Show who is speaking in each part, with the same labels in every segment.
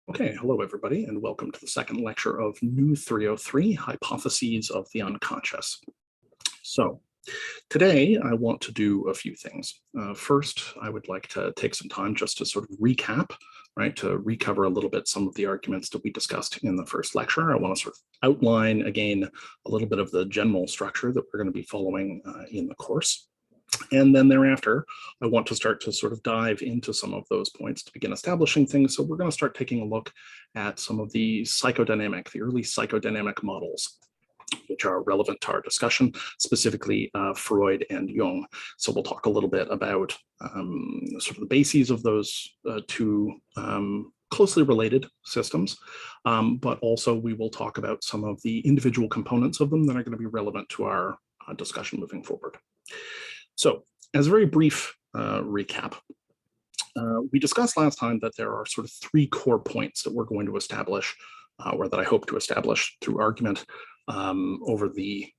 Speaker 1: Okay, hello everybody, and welcome to the second lecture of New 303, Hypotheses of the Unconscious. So, today I want to do a few things. First, I would like to take some time just to sort of recap, right, to recover a little bit some of the arguments that we discussed in the first lecture. I want to sort of outline, again, a little bit of the general structure that we're going to be following in the course. And then thereafter, I want to start to sort of dive into some of those points to begin establishing things. So we're going to start taking a look at some of the early psychodynamic models, which are relevant to our discussion, specifically Freud and Jung. So we'll talk a little bit about sort of the bases of those two closely related systems, but also we will talk about some of the individual components of them that are going to be relevant to our discussion moving forward. So, as a very brief recap, we discussed last time that there are sort of three core points that we're going to establish, or that I hope to establish through argument over the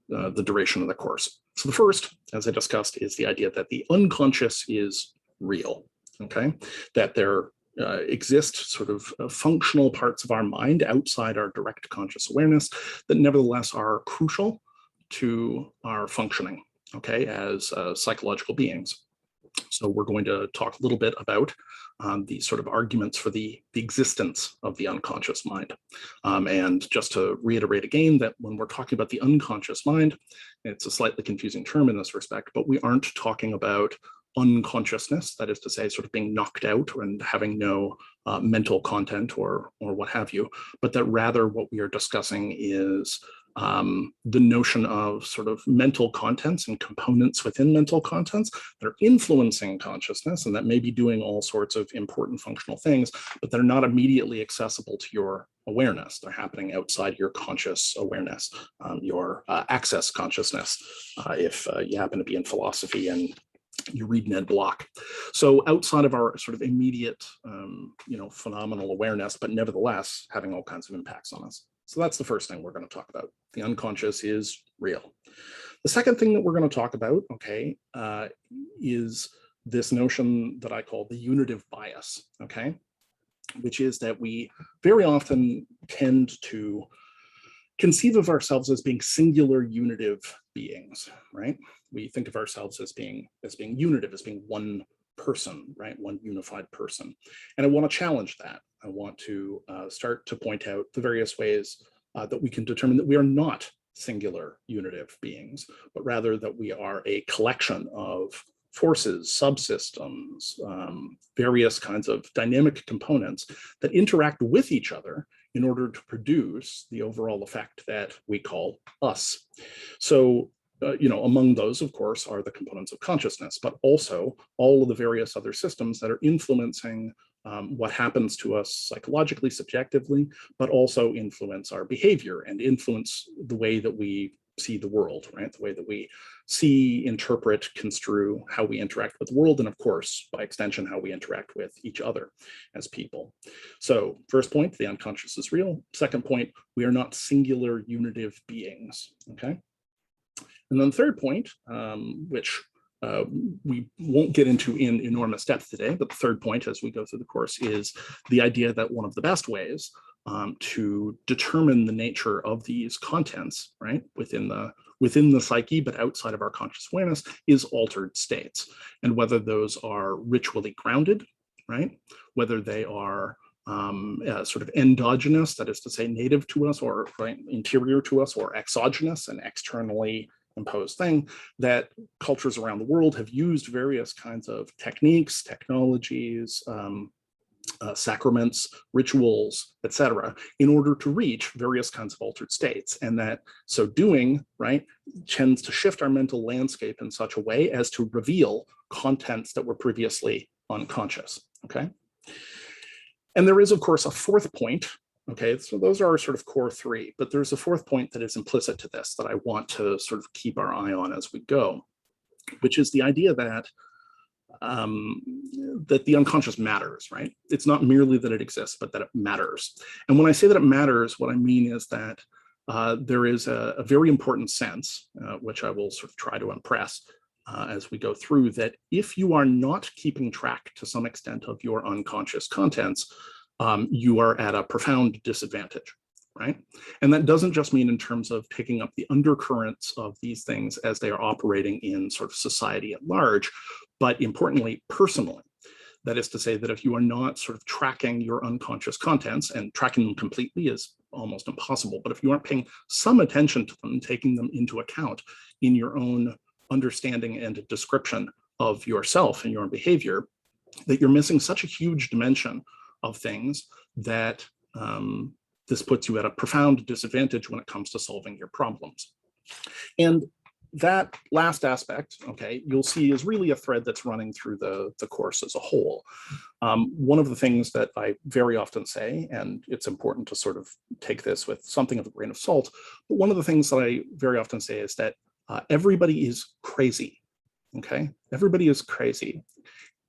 Speaker 1: duration of the course. So the first, as I discussed, is the idea that the unconscious is real, okay? That there exist sort of functional parts of our mind outside our direct conscious awareness that nevertheless are crucial to our functioning, okay, as psychological beings. So we're going to talk a little bit about the sort of arguments for the existence of the unconscious mind. And just to reiterate again that when we're talking about the unconscious mind, it's a slightly confusing term in this respect, but we aren't talking about unconsciousness, that is to say, sort of being knocked out and having no mental content or what have you, but that rather what we are discussing is the notion of sort of mental contents and components within mental contents that are influencing consciousness and that may be doing all sorts of important functional things, but they're not immediately accessible to your awareness. They're happening outside your conscious awareness, your access consciousness, if you happen to be in philosophy and you read Ned Block. So outside of our sort of immediate, phenomenal awareness, but nevertheless having all kinds of impacts on us. So that's the first thing we're going to talk about. The unconscious is real. The second thing that we're going to talk about, okay, is this notion that I call the unitive bias, okay, which is that we very often tend to conceive of ourselves as being singular unitive beings, right? We think of ourselves as being unitive, as being one person, right? One unified person. And I want to challenge that. I want to start to point out the various ways that we can determine that we are not singular unitive beings, but rather that we are a collection of forces, subsystems, various kinds of dynamic components that interact with each other in order to produce the overall effect that we call us. So among those, of course, are the components of consciousness, but also all of the various other systems that are influencing what happens to us psychologically, subjectively, but also influence our behavior and influence the way that we see the world, right? The way that we see, interpret, construe how we interact with the world, and of course, by extension, how we interact with each other as people. So first point, the unconscious is real. Second point, we are not singular unitive beings, okay? And then third point, which we won't get into in enormous depth today, but the third point as we go through the course is the idea that one of the best ways to determine the nature of these contents, right, within the psyche, but outside of our conscious awareness, is altered states. And whether those are ritually grounded, right, whether they are sort of endogenous, that is to say native to us, or right, interior to us, or exogenous, and externally imposed thing, that cultures around the world have used various kinds of techniques, technologies, sacraments, rituals, etc., in order to reach various kinds of altered states. And that so doing, right, tends to shift our mental landscape in such a way as to reveal contents that were previously unconscious, okay? And there is, of course, a fourth point. Okay, so those are sort of core three, but there's a fourth point that is implicit to this that I want to sort of keep our eye on as we go, which is the idea that that the unconscious matters, right? It's not merely that it exists, but that it matters. And when I say that it matters, what I mean is that there is a very important sense, which I will sort of try to impress as we go through, that if you are not keeping track to some extent of your unconscious contents, you are at a profound disadvantage, right? And that doesn't just mean in terms of picking up the undercurrents of these things as they are operating in sort of society at large, but importantly, personally. That is to say that if you are not sort of tracking your unconscious contents, and tracking them completely is almost impossible, but if you aren't paying some attention to them, taking them into account in your own understanding and description of yourself and your own behavior, that you're missing such a huge dimension of things that this puts you at a profound disadvantage when it comes to solving your problems. And that last aspect, okay, you'll see is really a thread that's running through the course as a whole. One of the things that I very often say, and it's important to sort of take this with something of a grain of salt, but one of the things that I very often say is that everybody is crazy, okay? Everybody is crazy.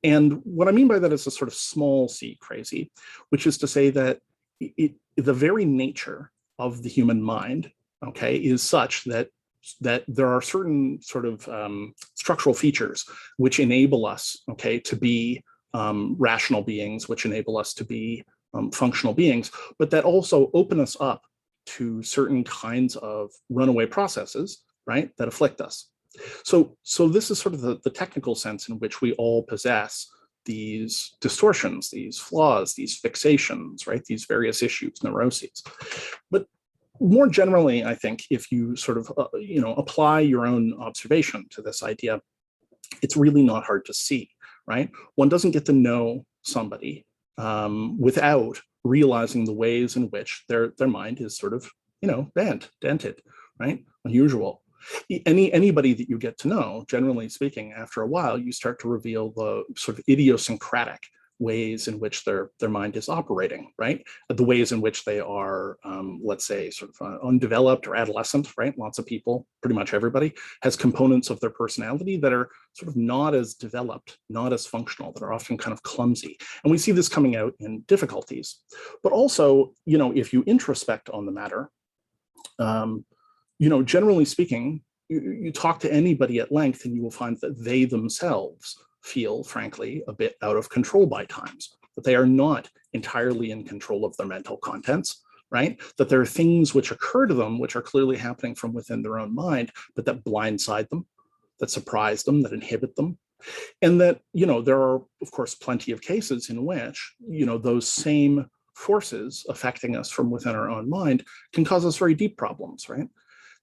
Speaker 1: And what I mean by that is a sort of small c crazy, which is to say that the very nature of the human mind, okay, is such that there are certain sort of structural features which enable us, okay, to be rational beings, which enable us to be functional beings, but that also open us up to certain kinds of runaway processes, right, that afflict us. So this is sort of the technical sense in which we all possess these distortions, these flaws, these fixations, right, these various issues, neuroses. But more generally, I think if you sort of, apply your own observation to this idea, it's really not hard to see, right? One doesn't get to know somebody without realizing the ways in which their mind is sort of, dented, right? Unusual. Anybody that you get to know, generally speaking, after a while, you start to reveal the sort of idiosyncratic ways in which their mind is operating, right? The ways in which they are, let's say, sort of undeveloped or adolescent, right? Lots of people, pretty much everybody, has components of their personality that are sort of not as developed, not as functional, that are often kind of clumsy. And we see this coming out in difficulties. But also, if you introspect on the matter, generally speaking, you talk to anybody at length and you will find that they themselves feel, frankly, a bit out of control by times, that they are not entirely in control of their mental contents, right? That there are things which occur to them, which are clearly happening from within their own mind, but that blindside them, that surprise them, that inhibit them. And that, there are, of course, plenty of cases in which, those same forces affecting us from within our own mind can cause us very deep problems, right?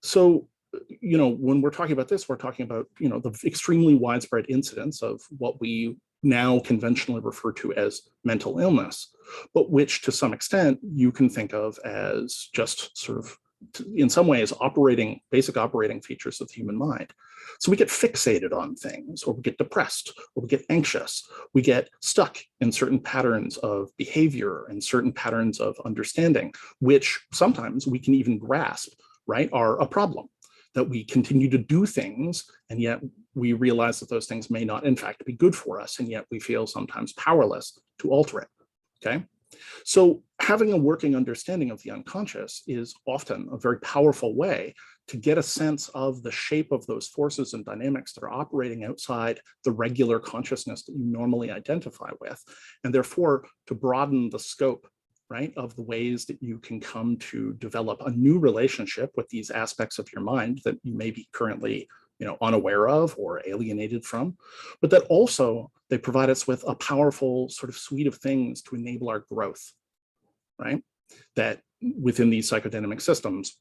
Speaker 1: So, when we're talking about this, we're talking about, the extremely widespread incidence of what we now conventionally refer to as mental illness, but which to some extent you can think of as just sort of, in some ways, basic operating features of the human mind. So we get fixated on things, or we get depressed, or we get anxious, we get stuck in certain patterns of behavior and certain patterns of understanding, which sometimes we can even grasp, right, are a problem. That we continue to do things, and yet we realize that those things may not, in fact, be good for us, and yet we feel sometimes powerless to alter it, okay? So having a working understanding of the unconscious is often a very powerful way to get a sense of the shape of those forces and dynamics that are operating outside the regular consciousness that you normally identify with, and therefore to broaden the scope, right, of the ways that you can come to develop a new relationship with these aspects of your mind that you may be currently, unaware of or alienated from, but that also they provide us with a powerful sort of suite of things to enable our growth, right? That within these psychodynamic systems,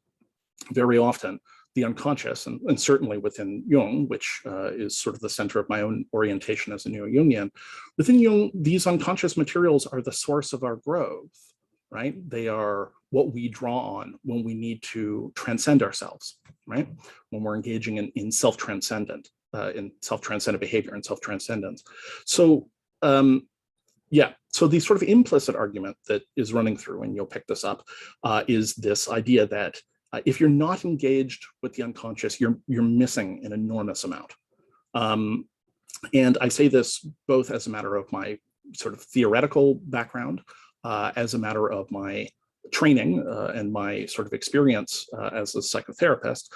Speaker 1: very often the unconscious, and certainly within Jung, which is sort of the center of my own orientation as a neo-Jungian, within Jung, these unconscious materials are the source of our growth, right? They are what we draw on when we need to transcend ourselves, right? When we're engaging in self-transcendent behavior and self-transcendence. So, so the sort of implicit argument that is running through, and you'll pick this up, is this idea that if you're not engaged with the unconscious, you're missing an enormous amount. And I say this both as a matter of my sort of theoretical background, as a matter of my training and my sort of experience as a psychotherapist,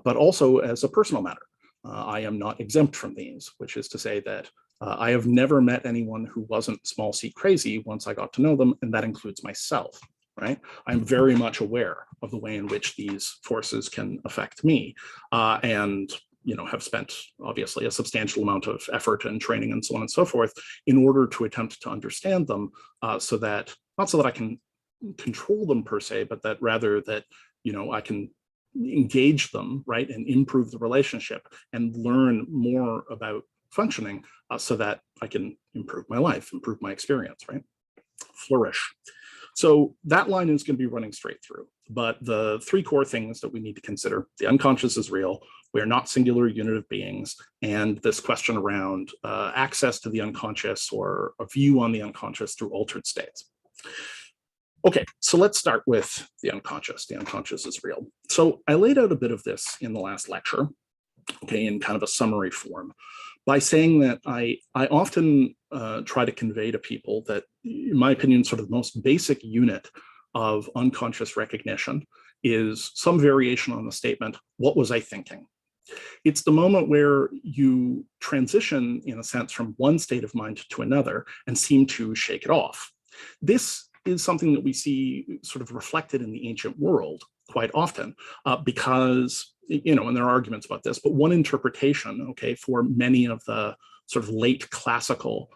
Speaker 1: but also as a personal matter. I am not exempt from these, which is to say that I have never met anyone who wasn't small c crazy once I got to know them, and that includes myself, right? I'm very much aware of the way in which these forces can affect me, and have spent obviously a substantial amount of effort and training and so on and so forth in order to attempt to understand them, so that not so that I can control them per se, but that rather that I can engage them, right, and improve the relationship and learn more about functioning, so that I can improve my life, improve my experience, right? Flourish. So that line is going to be running straight through. But the three core things that we need to consider: the unconscious is real, we are not singular unitive beings, and this question around access to the unconscious or a view on the unconscious through altered states. Okay, so let's start with the unconscious. The unconscious is real. So I laid out a bit of this in the last lecture, okay, in kind of a summary form, by saying that I often try to convey to people that, in my opinion, sort of the most basic unit of unconscious recognition is some variation on the statement, what was I thinking? It's the moment where you transition, in a sense, from one state of mind to another and seem to shake it off. This is something that we see sort of reflected in the ancient world quite often, because, and there are arguments about this, but one interpretation, okay, for many of the sort of late classical,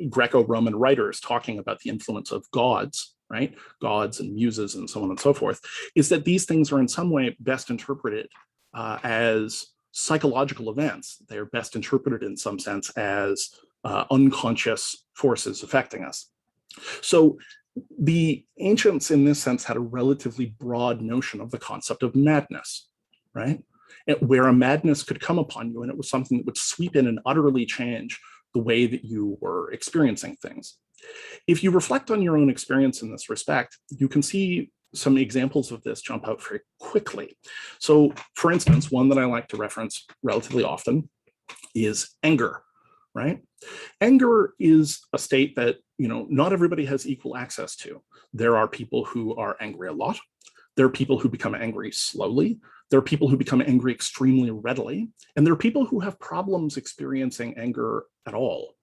Speaker 1: Greco-Roman writers talking about the influence of gods, right, gods and muses and so on and so forth, is that these things are in some way best interpreted as psychological events. They're best interpreted in some sense as unconscious forces affecting us. So the ancients, in this sense, had a relatively broad notion of the concept of madness, right? Where a madness could come upon you, and it was something that would sweep in and utterly change the way that you were experiencing things. If you reflect on your own experience in this respect, you can see some examples of this jump out very quickly. So, for instance, one that I like to reference relatively often is anger, right? Anger is a state that, not everybody has equal access to. There are people who are angry a lot. There are people who become angry slowly. There are people who become angry extremely readily. And there are people who have problems experiencing anger at all,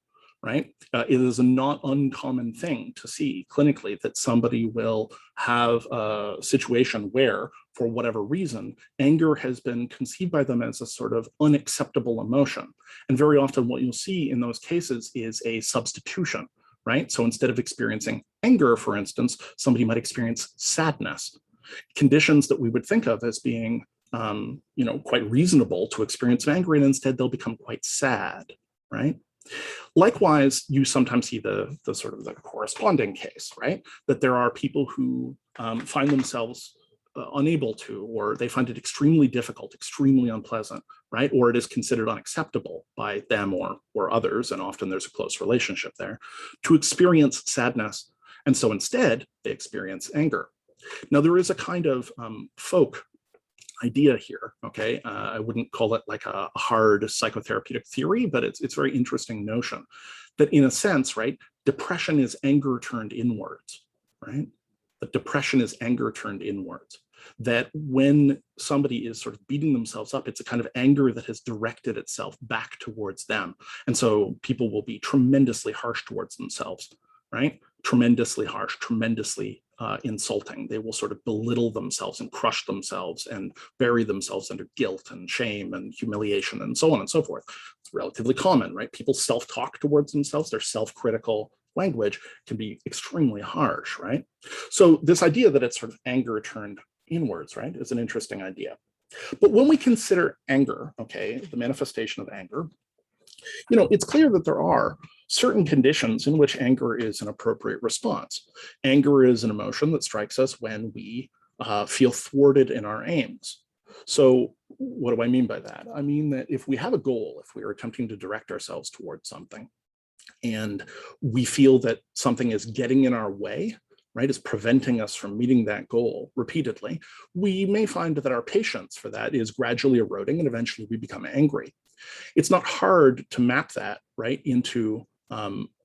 Speaker 1: right? It is a not uncommon thing to see clinically that somebody will have a situation where, for whatever reason, anger has been conceived by them as a sort of unacceptable emotion. And very often what you'll see in those cases is a substitution, right? So instead of experiencing anger, for instance, somebody might experience sadness. Conditions that we would think of as being, quite reasonable to experience anger, and instead they'll become quite sad, right? Likewise, you sometimes see the sort of the corresponding case, right? That there are people who find themselves unable to, or they find it extremely difficult, extremely unpleasant, right? Or it is considered unacceptable by them or others, and often there's a close relationship there, to experience sadness. And so instead, they experience anger. Now, there is a kind of folk idea here, okay? I wouldn't call it like a hard psychotherapeutic theory, but it's a very interesting notion that, in a sense, right, depression is anger turned inwards, right? That depression is anger turned inwards. That when somebody is sort of beating themselves up, it's a kind of anger that has directed itself back towards them. And so people will be tremendously harsh towards themselves, right? Tremendously harsh, tremendously insulting. They will sort of belittle themselves and crush themselves and bury themselves under guilt and shame and humiliation and so on and so forth. It's relatively common, right? People self-talk towards themselves. Their self-critical language can be extremely harsh, right? So this idea that it's sort of anger turned inwards, right, is an interesting idea. But when we consider anger, okay, the manifestation of anger, it's clear that there are certain conditions in which anger is an appropriate response. Anger is an emotion that strikes us when we feel thwarted in our aims. So what do I mean by that? I mean that if we have a goal, if we are attempting to direct ourselves towards something, and we feel that something is getting in our way, right, is preventing us from meeting that goal repeatedly, we may find that our patience for that is gradually eroding, and eventually we become angry. It's not hard to map that, right, into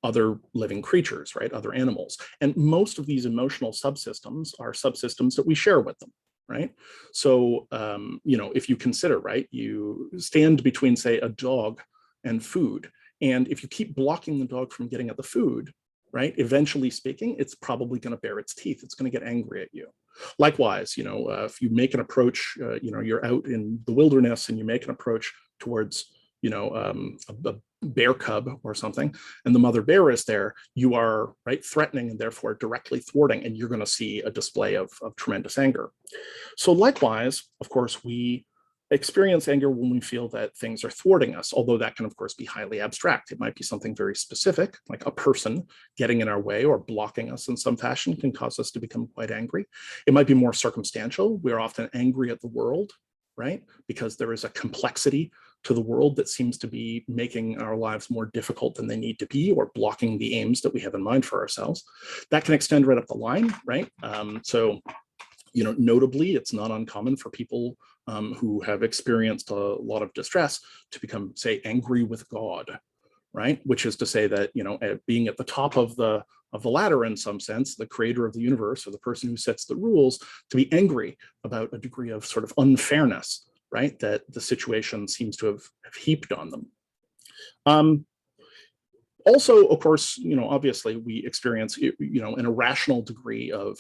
Speaker 1: other living creatures, right, other animals. And most of these emotional subsystems are subsystems that we share with them, right? So, if you consider, right, you stand between, say, a dog and food. And if you keep blocking the dog from getting at the food, right, eventually speaking, it's probably going to bare its teeth. It's going to get angry at you. Likewise, if you make an approach, you're out in the wilderness and you make an approach towards, a bear cub or something, and the mother bear is there, you are right threatening and therefore directly thwarting, and you're going to see a display of tremendous anger. So likewise, of course, we experience anger when we feel that things are thwarting us, although that can, of course, be highly abstract. It might be something very specific, like a person getting in our way or blocking us in some fashion can cause us to become quite angry. It might be more circumstantial. We're often angry at the world, right? Because there is a complexity to the world that seems to be making our lives more difficult than they need to be, or blocking the aims that we have in mind for ourselves. That can extend right up the line, right? Notably, it's not uncommon for people who have experienced a lot of distress to become, say, angry with God, right? Which is to say that, being at the top of the ladder in some sense, the creator of the universe or the person who sets the rules, to be angry about a degree of sort of unfairness, right, that the situation seems to have heaped on them. Also, of course, obviously we experience, an irrational degree of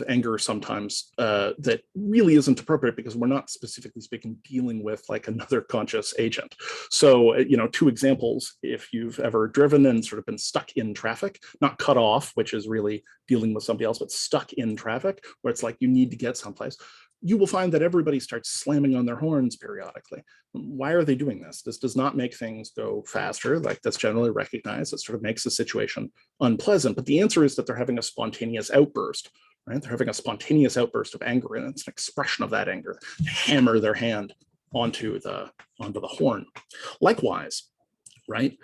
Speaker 1: anger sometimes that really isn't appropriate because we're not, specifically speaking, dealing with like another conscious agent. So, 2 examples: if you've ever driven and sort of been stuck in traffic, not cut off, which is really dealing with somebody else, but stuck in traffic where it's like you need to get someplace, you will find that everybody starts slamming on their horns periodically. Why are they doing this? This does not make things go faster. Like, that's generally recognized. It sort of makes the situation unpleasant. But the answer is that they're having a spontaneous outburst, right? They're having a spontaneous outburst of anger, and it's an expression of that anger. They hammer their hand onto the horn. Likewise, right?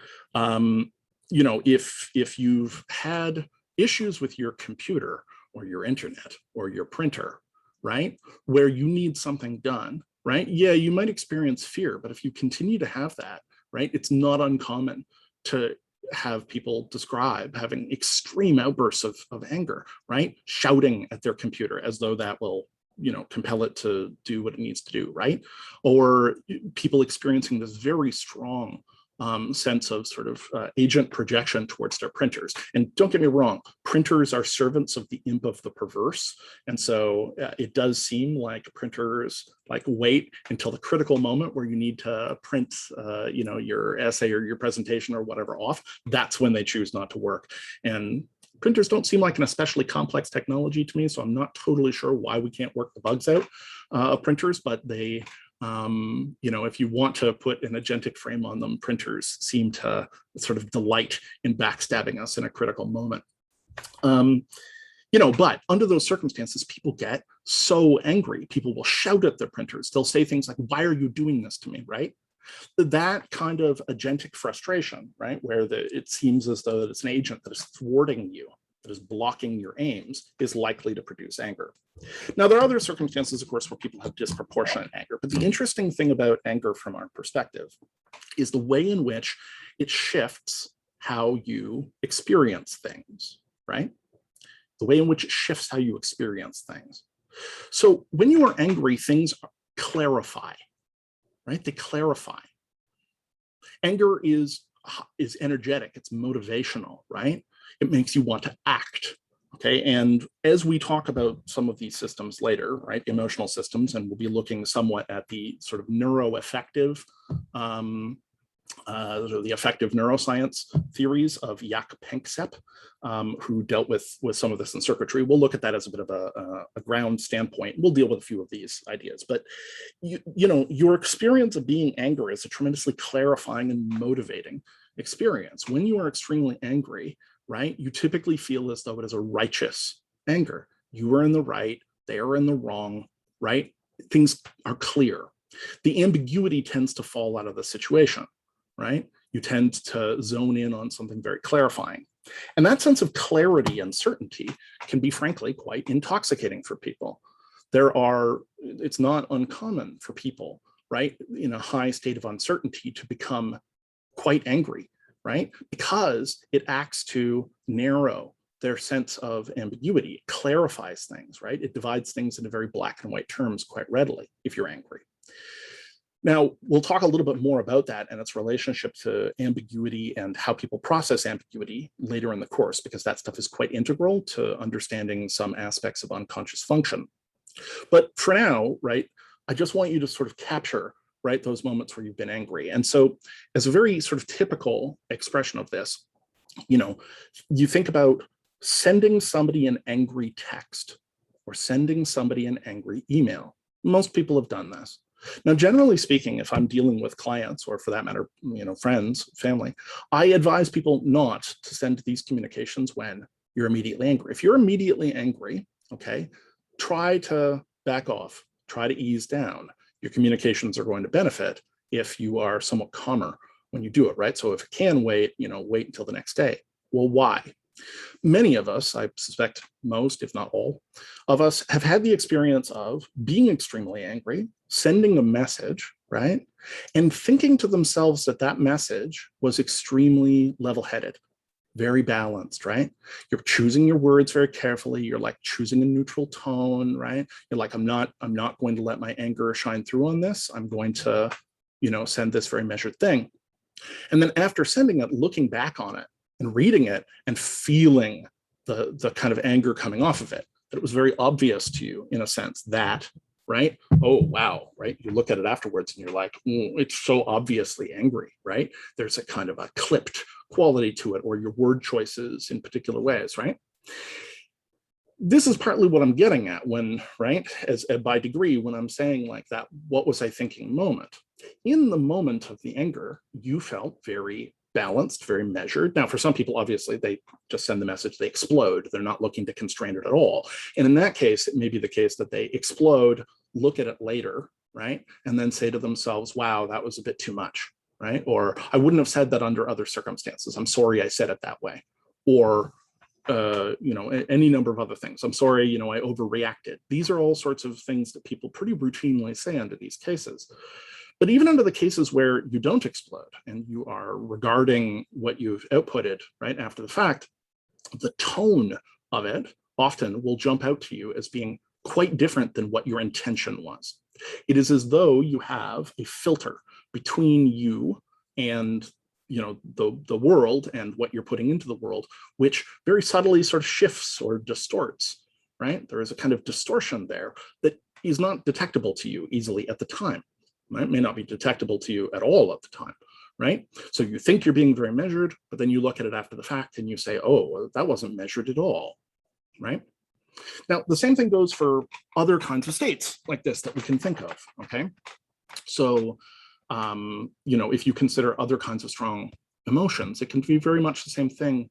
Speaker 1: If you've had issues with your computer or your internet or your printer, right, where you need something done, right? Yeah, you might experience fear, but if you continue to have that, right, it's not uncommon to have people describe having extreme outbursts of anger, right? Shouting at their computer as though that will, compel it to do what it needs to do, right? Or people experiencing this very strong sense of sort of agent projection towards their printers. And don't get me wrong, printers are servants of the imp of the perverse. And so it does seem like printers like wait until the critical moment where you need to print, your essay or your presentation or whatever off. That's when they choose not to work. And printers don't seem like an especially complex technology to me, so I'm not totally sure why we can't work the bugs out of printers, but they, if you want to put an agentic frame on them, printers seem to sort of delight in backstabbing us in a critical moment. But under those circumstances, people get so angry. People will shout at their printers. They'll say things like, "Why are you doing this to me?" Right? That kind of agentic frustration, right, where it seems as though it's an agent that is thwarting you, that is blocking your aims, is likely to produce anger. Now, there are other circumstances, of course, where people have disproportionate anger. But the interesting thing about anger from our perspective is the way in which it shifts how you experience things, right? The way in which it shifts how you experience things. So when you are angry, things clarify, right? They clarify. Anger is energetic, it's motivational, right? It makes you want to act. Okay, and as we talk about some of these systems later, right, emotional systems, and we'll be looking somewhat at the sort of neuroaffective, the affective neuroscience theories of Jaak Panksepp, who dealt with some of this in circuitry. We'll look at that as a bit of a ground standpoint. We'll deal with a few of these ideas, but your experience of being angry is a tremendously clarifying and motivating experience. When you are extremely angry, right, you typically feel as though it is a righteous anger. You are in the right, they are in the wrong, right? Things are clear. The ambiguity tends to fall out of the situation, right? You tend to zone in on something very clarifying. And that sense of clarity and certainty can be, frankly, quite intoxicating for people. It's not uncommon for people, right, in a high state of uncertainty to become quite angry, right? Because it acts to narrow their sense of ambiguity. It clarifies things, right? It divides things into very black and white terms quite readily if you're angry. Now, we'll talk a little bit more about that and its relationship to ambiguity and how people process ambiguity later in the course, because that stuff is quite integral to understanding some aspects of unconscious function. But for now, right, I just want you to sort of capture, right, those moments where you've been angry. And so as a very sort of typical expression of this, you think about sending somebody an angry text or sending somebody an angry email. Most people have done this. Now, generally speaking, if I'm dealing with clients or for that matter, friends, family, I advise people not to send these communications when you're immediately angry. If you're immediately angry, okay, try to back off, try to ease down. Your communications are going to benefit if you are somewhat calmer when you do it, right? So if it can wait, wait until the next day. Well, why? Many of us, I suspect most, if not all, of us have had the experience of being extremely angry, sending a message, right? And thinking to themselves that that message was extremely level-headed, very balanced, right? You're choosing your words very carefully. You're like choosing a neutral tone, right? You're like, I'm not going to let my anger shine through on this. I'm going to, send this very measured thing. And then after sending it, looking back on it and reading it and feeling the kind of anger coming off of it, that it was very obvious to you in a sense that, right? Oh, wow, right? You look at it afterwards and you're like, it's so obviously angry, right? There's a kind of a clipped quality to it, or your word choices in particular ways, right? This is partly what I'm getting at when, right, as by degree, when I'm saying like that, what was I thinking moment? In the moment of the anger, you felt very balanced, very measured. Now, for some people, obviously, they just send the message, they explode. They're not looking to constrain it at all. And in that case, it may be the case that they explode, look at it later, right? And then say to themselves, wow, that was a bit too much, right? Or I wouldn't have said that under other circumstances. I'm sorry I said it that way. Or, any number of other things. I'm sorry, I overreacted. These are all sorts of things that people pretty routinely say under these cases. But even under the cases where you don't explode and you are regarding what you've outputted right after the fact, the tone of it often will jump out to you as being quite different than what your intention was. It is as though you have a filter between you and the world and what you're putting into the world, which very subtly sort of shifts or distorts, right? There is a kind of distortion there that is not detectable to you easily at the time. Right? It may not be detectable to you at all at the time, right? So you think you're being very measured, but then you look at it after the fact and you say, oh, well, that wasn't measured at all, right? Now, the same thing goes for other kinds of states like this that we can think of, okay? So, if you consider other kinds of strong emotions, it can be very much the same thing.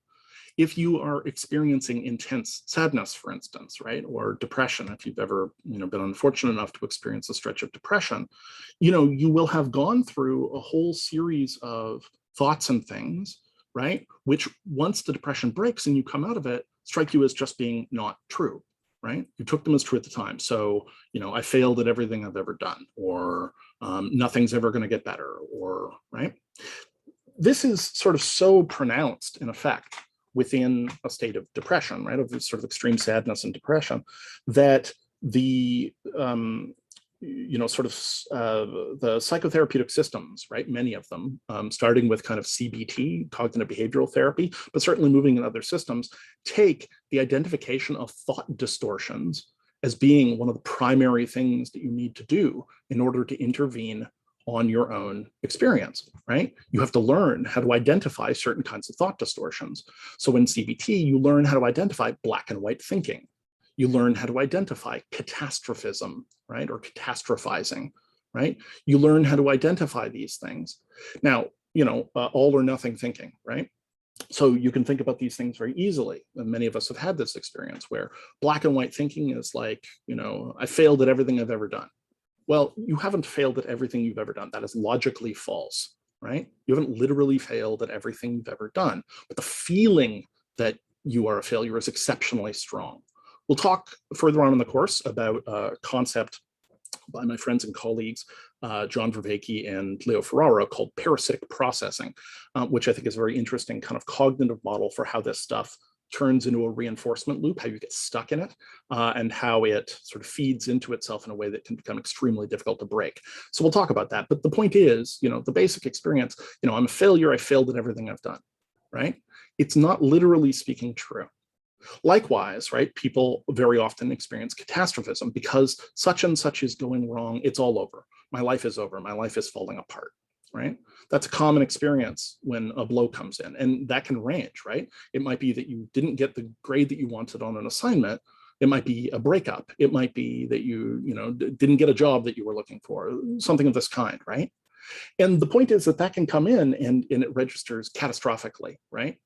Speaker 1: If you are experiencing intense sadness, for instance, right, or depression, if you've ever, been unfortunate enough to experience a stretch of depression, you will have gone through a whole series of thoughts and things, right, which once the depression breaks and you come out of it, strike you as just being not true, right? You took them as true at the time. So, I failed at everything I've ever done, or nothing's ever going to get better, or, right? This is sort of so pronounced in effect within a state of depression, right, of this sort of extreme sadness and depression, that the the psychotherapeutic systems, right, many of them, starting with kind of CBT, cognitive behavioral therapy, but certainly moving in other systems, take the identification of thought distortions as being one of the primary things that you need to do in order to intervene on your own experience, right? You have to learn how to identify certain kinds of thought distortions. So in CBT, you learn how to identify black and white thinking. You learn how to identify catastrophism, right? Or catastrophizing, right? You learn how to identify these things. Now, all or nothing thinking, right? So you can think about these things very easily. And many of us have had this experience where black and white thinking is like, I failed at everything I've ever done. Well, you haven't failed at everything you've ever done. That is logically false, right? You haven't literally failed at everything you've ever done, but the feeling that you are a failure is exceptionally strong. We'll talk further on in the course about a concept by my friends and colleagues, John Vervaeke and Leo Ferraro, called parasitic processing, which I think is a very interesting kind of cognitive model for how this stuff turns into a reinforcement loop, how you get stuck in it, and how it sort of feeds into itself in a way that can become extremely difficult to break. So we'll talk about that. But the point is, the basic experience, I'm a failure. I failed at everything I've done, right? It's not literally speaking true. Likewise, right, people very often experience catastrophism because such and such is going wrong. It's all over. My life is over. My life is falling apart, right? That's a common experience when a blow comes in, and that can range, right? It might be that you didn't get the grade that you wanted on an assignment. It might be a breakup. It might be that you didn't get a job that you were looking for, something of this kind, right? And the point is that can come in and it registers catastrophically, right?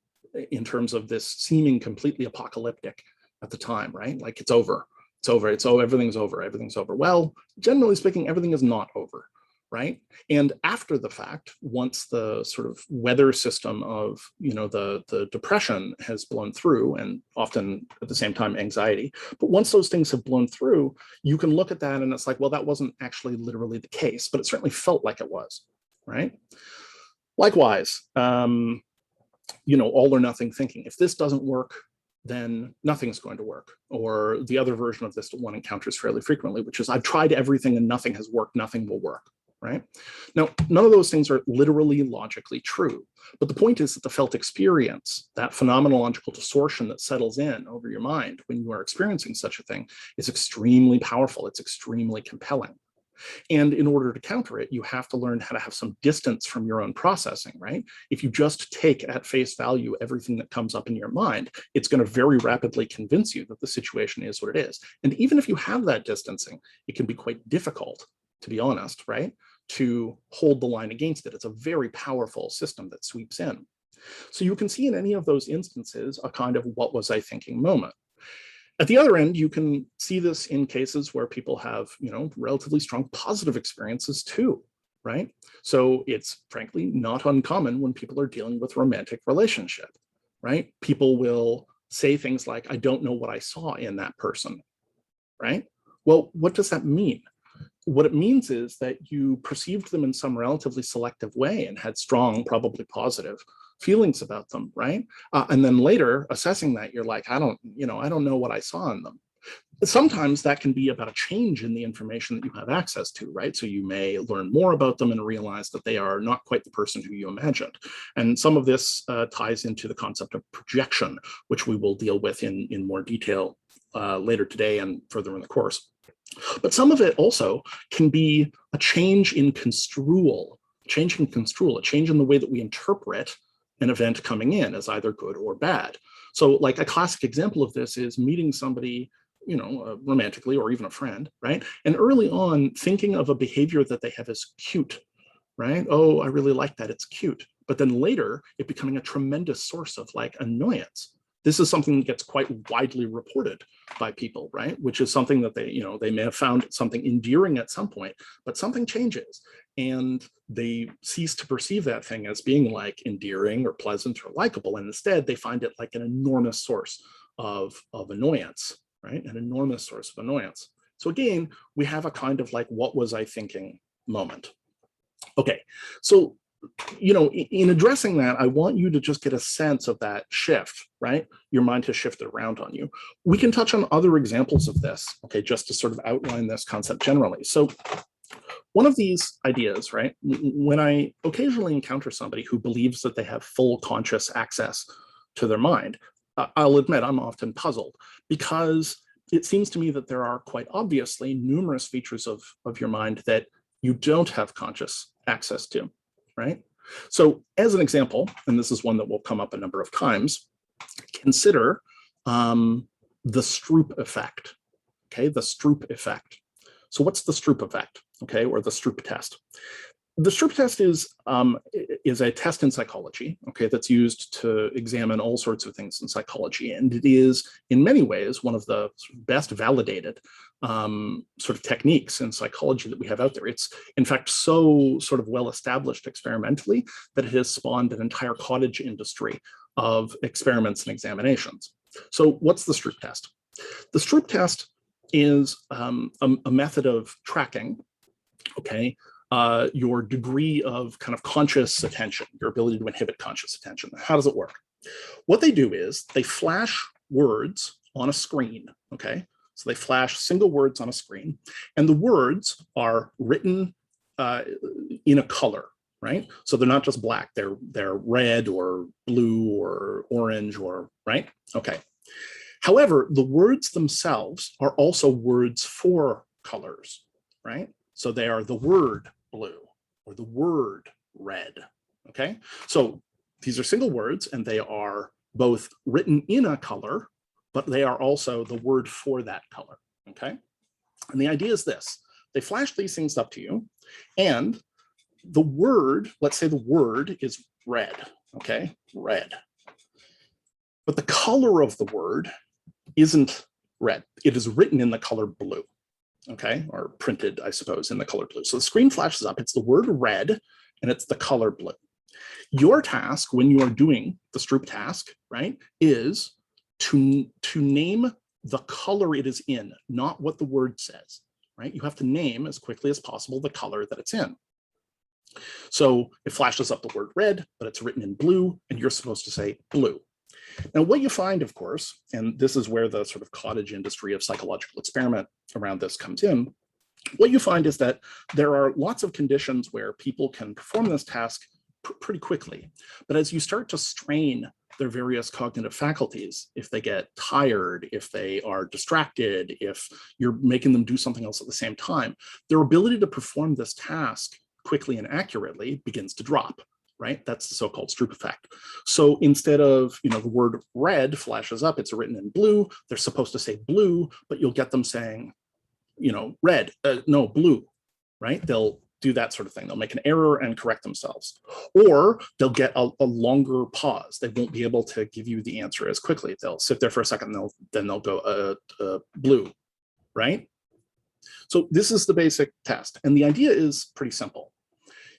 Speaker 1: In terms of this seeming completely apocalyptic at the time, right? Like it's over, everything's over, everything's over. Well, generally speaking, everything is not over, right? And after the fact, once the sort of weather system of, the depression has blown through, and often at the same time anxiety, but once those things have blown through, you can look at that and it's like, well, that wasn't actually literally the case, but it certainly felt like it was, right? Likewise, all or nothing thinking. If this doesn't work, then nothing's going to work. Or the other version of this that one encounters fairly frequently, which is I've tried everything and nothing has worked, nothing will work, right? Now, none of those things are literally logically true. But the point is that the felt experience, that phenomenological distortion that settles in over your mind when you are experiencing such a thing, is extremely powerful. It's extremely compelling. And in order to counter it, you have to learn how to have some distance from your own processing, right? If you just take at face value everything that comes up in your mind, it's going to very rapidly convince you that the situation is what it is. And even if you have that distancing, it can be quite difficult, to be honest, right? To hold the line against it. It's a very powerful system that sweeps in. So you can see in any of those instances a kind of what was I thinking moment. At the other end, you can see this in cases where people have, relatively strong positive experiences too, right? So it's frankly not uncommon when people are dealing with romantic relationship, right? People will say things like, I don't know what I saw in that person, right? Well, what does that mean? What it means is that you perceived them in some relatively selective way and had strong, probably positive feelings about them, right? And then later assessing that, you're like, I don't know what I saw in them. Sometimes that can be about a change in the information that you have access to, right? So you may learn more about them and realize that they are not quite the person who you imagined. And some of this ties into the concept of projection, which we will deal with in more detail later today and further in the course. But some of it also can be a change in construal, a change in the way that we interpret an event coming in as either good or bad. So like a classic example of this is meeting somebody, romantically or even a friend, right? And early on thinking of a behavior that they have as cute, right? Oh, I really like that, it's cute. But then later it becoming a tremendous source of like annoyance. This is something that gets quite widely reported by people, right? Which is something that they may have found something endearing at some point, but something changes and they cease to perceive that thing as being like endearing or pleasant or likable. And instead they find it like an enormous source of annoyance, right? An enormous source of annoyance. So again, we have a kind of like, what was I thinking moment. Okay, so in addressing that, I want you to just get a sense of that shift, right? Your mind has shifted around on you. We can touch on other examples of this, okay, just to sort of outline this concept generally. So one of these ideas, right, when I occasionally encounter somebody who believes that they have full conscious access to their mind, I'll admit I'm often puzzled because it seems to me that there are quite obviously numerous features of your mind that you don't have conscious access to. Right? So as an example, and this is one that will come up a number of times, consider the Stroop effect, okay? The Stroop effect. So what's the Stroop effect, okay? Or the Stroop test? The Stroop test is a test in psychology, okay, that's used to examine all sorts of things in psychology. And it is, in many ways, one of the best validated sort of techniques in psychology that we have out there. It's, in fact, so sort of well established experimentally that it has spawned an entire cottage industry of experiments and examinations. So what's the Stroop test? The Stroop test is a method of tracking, okay, your degree of kind of conscious attention, your ability to inhibit conscious attention. How does it work? What they do is they flash words on a screen, okay? So they flash single words on a screen, and the words are written in a color, right? So they're not just black, they're red or blue or orange or, right? Okay. However, the words themselves are also words for colors, right? So they are the word blue or the word red, okay? So these are single words and they are both written in a color, but they are also the word for that color, okay? And the idea is this: they flash these things up to you, and the word, let's say the word is red, okay, red. But the color of the word isn't red. It is written in the color blue, okay, or printed, I suppose, in the color blue. So the screen flashes up, it's the word red, and it's the color blue. Your task when you are doing the Stroop task, right, is to name the color it is in, not what the word says, right? You have to name as quickly as possible the color that it's in. So it flashes up the word red, but it's written in blue, and you're supposed to say blue. Now, what you find, of course, and this is where the sort of cottage industry of psychological experiment around this comes in, what you find is that there are lots of conditions where people can perform this task pretty quickly. But as you start to strain their various cognitive faculties, if they get tired, if they are distracted, if you're making them do something else at the same time, their ability to perform this task quickly and accurately begins to drop, right? That's the so-called Stroop effect. So instead of, the word red flashes up, it's written in blue, they're supposed to say blue, but you'll get them saying, red, no, blue, right? They'll do that sort of thing. They'll make an error and correct themselves. Or they'll get a longer pause. They won't be able to give you the answer as quickly. They'll sit there for a second, then they'll go blue, right? So this is the basic test. And the idea is pretty simple.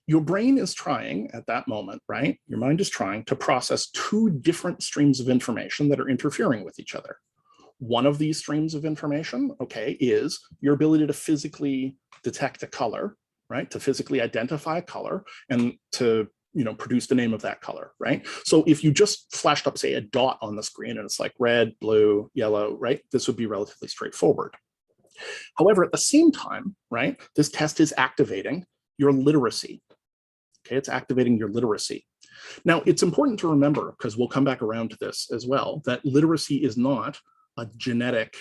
Speaker 1: Your brain is trying at that moment, right? Your mind is trying to process two different streams of information that are interfering with each other. One of these streams of information, okay, is your ability to physically detect a color, right? To physically identify a color and to, produce the name of that color, right? So if you just flashed up, say, a dot on the screen and it's like red, blue, yellow, right? This would be relatively straightforward. However, at the same time, right, this test is activating your literacy. Okay, it's activating your literacy. Now, it's important to remember, because we'll come back around to this as well, that literacy is not a genetic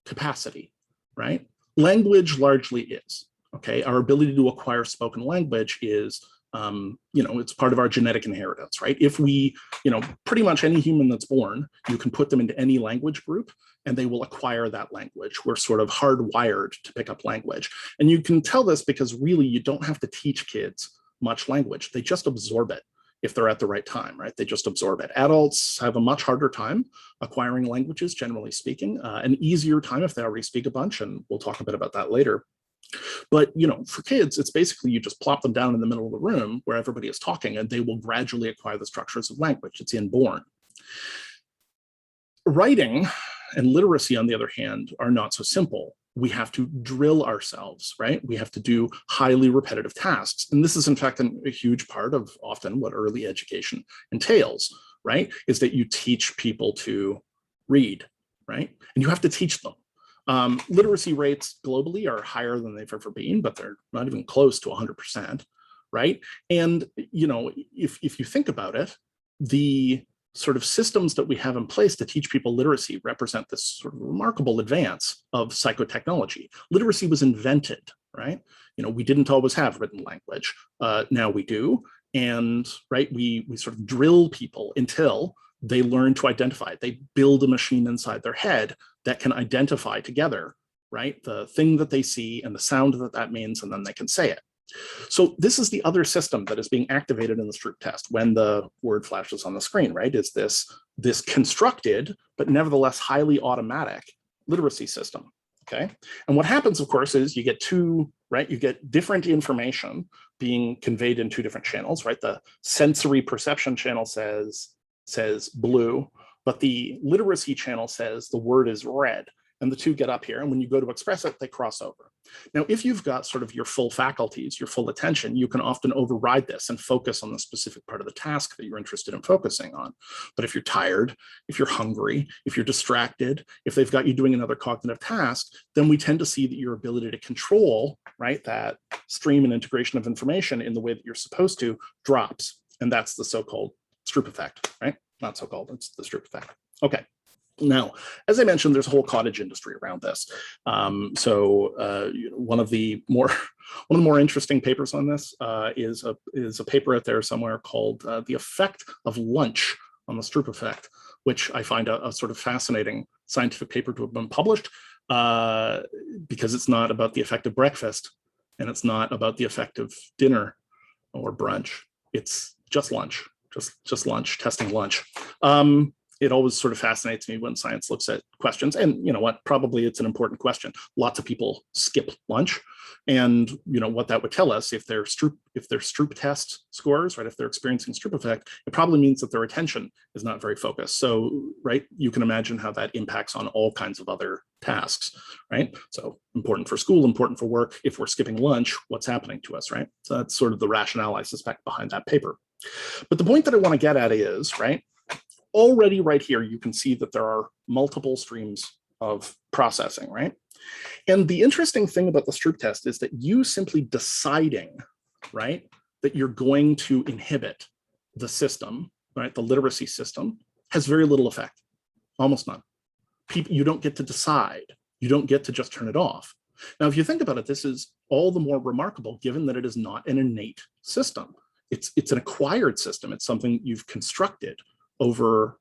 Speaker 1: capacity, right? Language largely is, okay? Our ability to acquire spoken language is, it's part of our genetic inheritance, right? If we, pretty much any human that's born, you can put them into any language group and they will acquire that language. We're sort of hardwired to pick up language. And you can tell this because really you don't have to teach kids much language. They just absorb it if they're at the right time, right? They just absorb it. Adults have a much harder time acquiring languages, generally speaking, an easier time if they already speak a bunch, and we'll talk a bit about that later. But, for kids, it's basically you just plop them down in the middle of the room where everybody is talking and they will gradually acquire the structures of language. It's inborn. Writing and literacy, on the other hand, are not so simple. We have to drill ourselves, right? We have to do highly repetitive tasks. And this is, in fact, a huge part of often what early education entails, right? Is that you teach people to read, right? And you have to teach them. Literacy rates globally are higher than they've ever been, but they're not even close to 100%, right? And, if you think about it, the sort of systems that we have in place to teach people literacy represent this sort of remarkable advance of psychotechnology. Literacy was invented, right? We didn't always have written language. Now we do. And, right, we sort of drill people until they learn to identify. They build a machine inside their head that can identify together, right, the thing that they see and the sound that means, and then they can say it. So this is the other system that is being activated in the Stroop test when the word flashes on the screen, right? Is this constructed, but nevertheless highly automatic literacy system, okay? And what happens, of course, is you get you get different information being conveyed in two different channels, right? The sensory perception channel says blue, but the literacy channel says the word is red. And the two get up here, and when you go to express it, they cross over. Now, if you've got sort of your full faculties, your full attention, you can often override this and focus on the specific part of the task that you're interested in focusing on. But if you're tired, if you're hungry, if you're distracted, if they've got you doing another cognitive task, then we tend to see that your ability to control, right, that stream and integration of information in the way that you're supposed to drops. And that's the so-called Stroop effect, right? Not so-called, it's the Stroop effect. Okay. Now, as I mentioned, there's a whole cottage industry around this. One of the more interesting papers on this is a paper out there somewhere called "The Effect of Lunch on the Stroop Effect," which I find a sort of fascinating scientific paper to have been published because it's not about the effect of breakfast and it's not about the effect of dinner or brunch. It's just lunch, just lunch, testing lunch. It always sort of fascinates me when science looks at questions, and you know what, probably it's an important question. Lots of people skip lunch, and you know what that would tell us if they're Stroop test scores, right? If they're experiencing Stroop effect, it probably means that their attention is not very focused. So, right, you can imagine how that impacts on all kinds of other tasks, right? So important for school, important for work. If we're skipping lunch, what's happening to us, right? So that's sort of the rationale, I suspect, behind that paper. But the point that I want to get at is, right, already right here, you can see that there are multiple streams of processing, right? And the interesting thing about the Stroop test is that you simply deciding, right, that you're going to inhibit the system, right, the literacy system, has very little effect, almost none. You don't get to decide. You don't get to just turn it off. Now, if you think about it, this is all the more remarkable given that it is not an innate system. It's an acquired system. It's something you've constructed over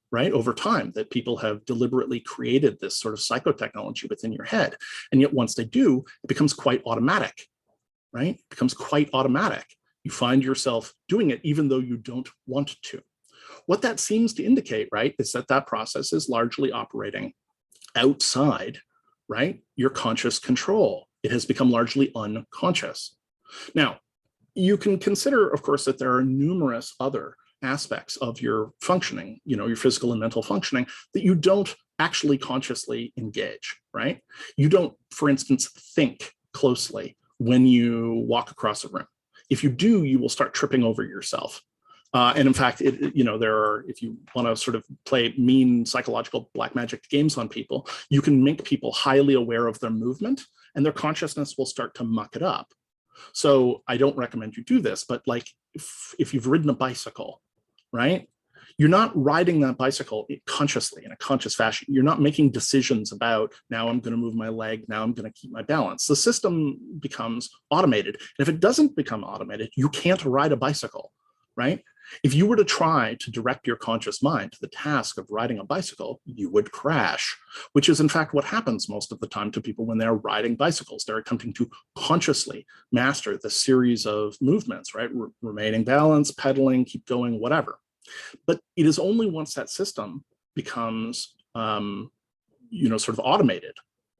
Speaker 1: time, that people have deliberately created this sort of psychotechnology within your head. And yet once they do, it becomes quite automatic, right? It becomes quite automatic. You find yourself doing it even though you don't want to. What that seems to indicate, right, is that that process is largely operating outside, right, your conscious control. It has become largely unconscious. Now, you can consider, of course, that there are numerous other aspects of your functioning, you know, your physical and mental functioning, that you don't actually consciously engage, right? You don't, for instance, think closely when you walk across a room. If you do, you will start tripping over yourself. And in fact, if you want to sort of play mean psychological black magic games on people, you can make people highly aware of their movement and their consciousness will start to muck it up. So I don't recommend you do this, but like if you've ridden a bicycle, right? You're not riding that bicycle consciously in a conscious fashion. You're not making decisions about, now I'm going to move my leg, now I'm going to keep my balance. The system becomes automated. And if it doesn't become automated, you can't ride a bicycle, right? If you were to try to direct your conscious mind to the task of riding a bicycle, you would crash, which is in fact what happens most of the time to people when they're riding bicycles. They're attempting to consciously master the series of movements, right? Remaining balanced, pedaling, keep going, whatever. But it is only once that system becomes, sort of automated,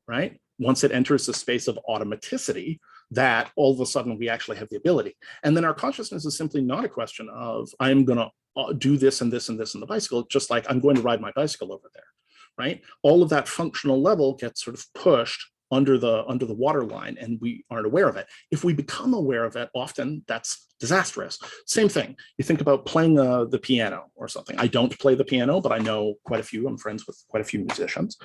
Speaker 1: right? Once it enters the space of automaticity, that all of a sudden we actually have the ability. And then our consciousness is simply not a question of, I'm going to do this and this and this in the bicycle, just like I'm going to ride my bicycle over there, right? All of that functional level gets sort of pushed under the water line and we aren't aware of it. If we become aware of it, often that's disastrous. Same thing. You think about playing the piano or something. I don't play the piano, but I know quite a few. I'm friends with quite a few musicians.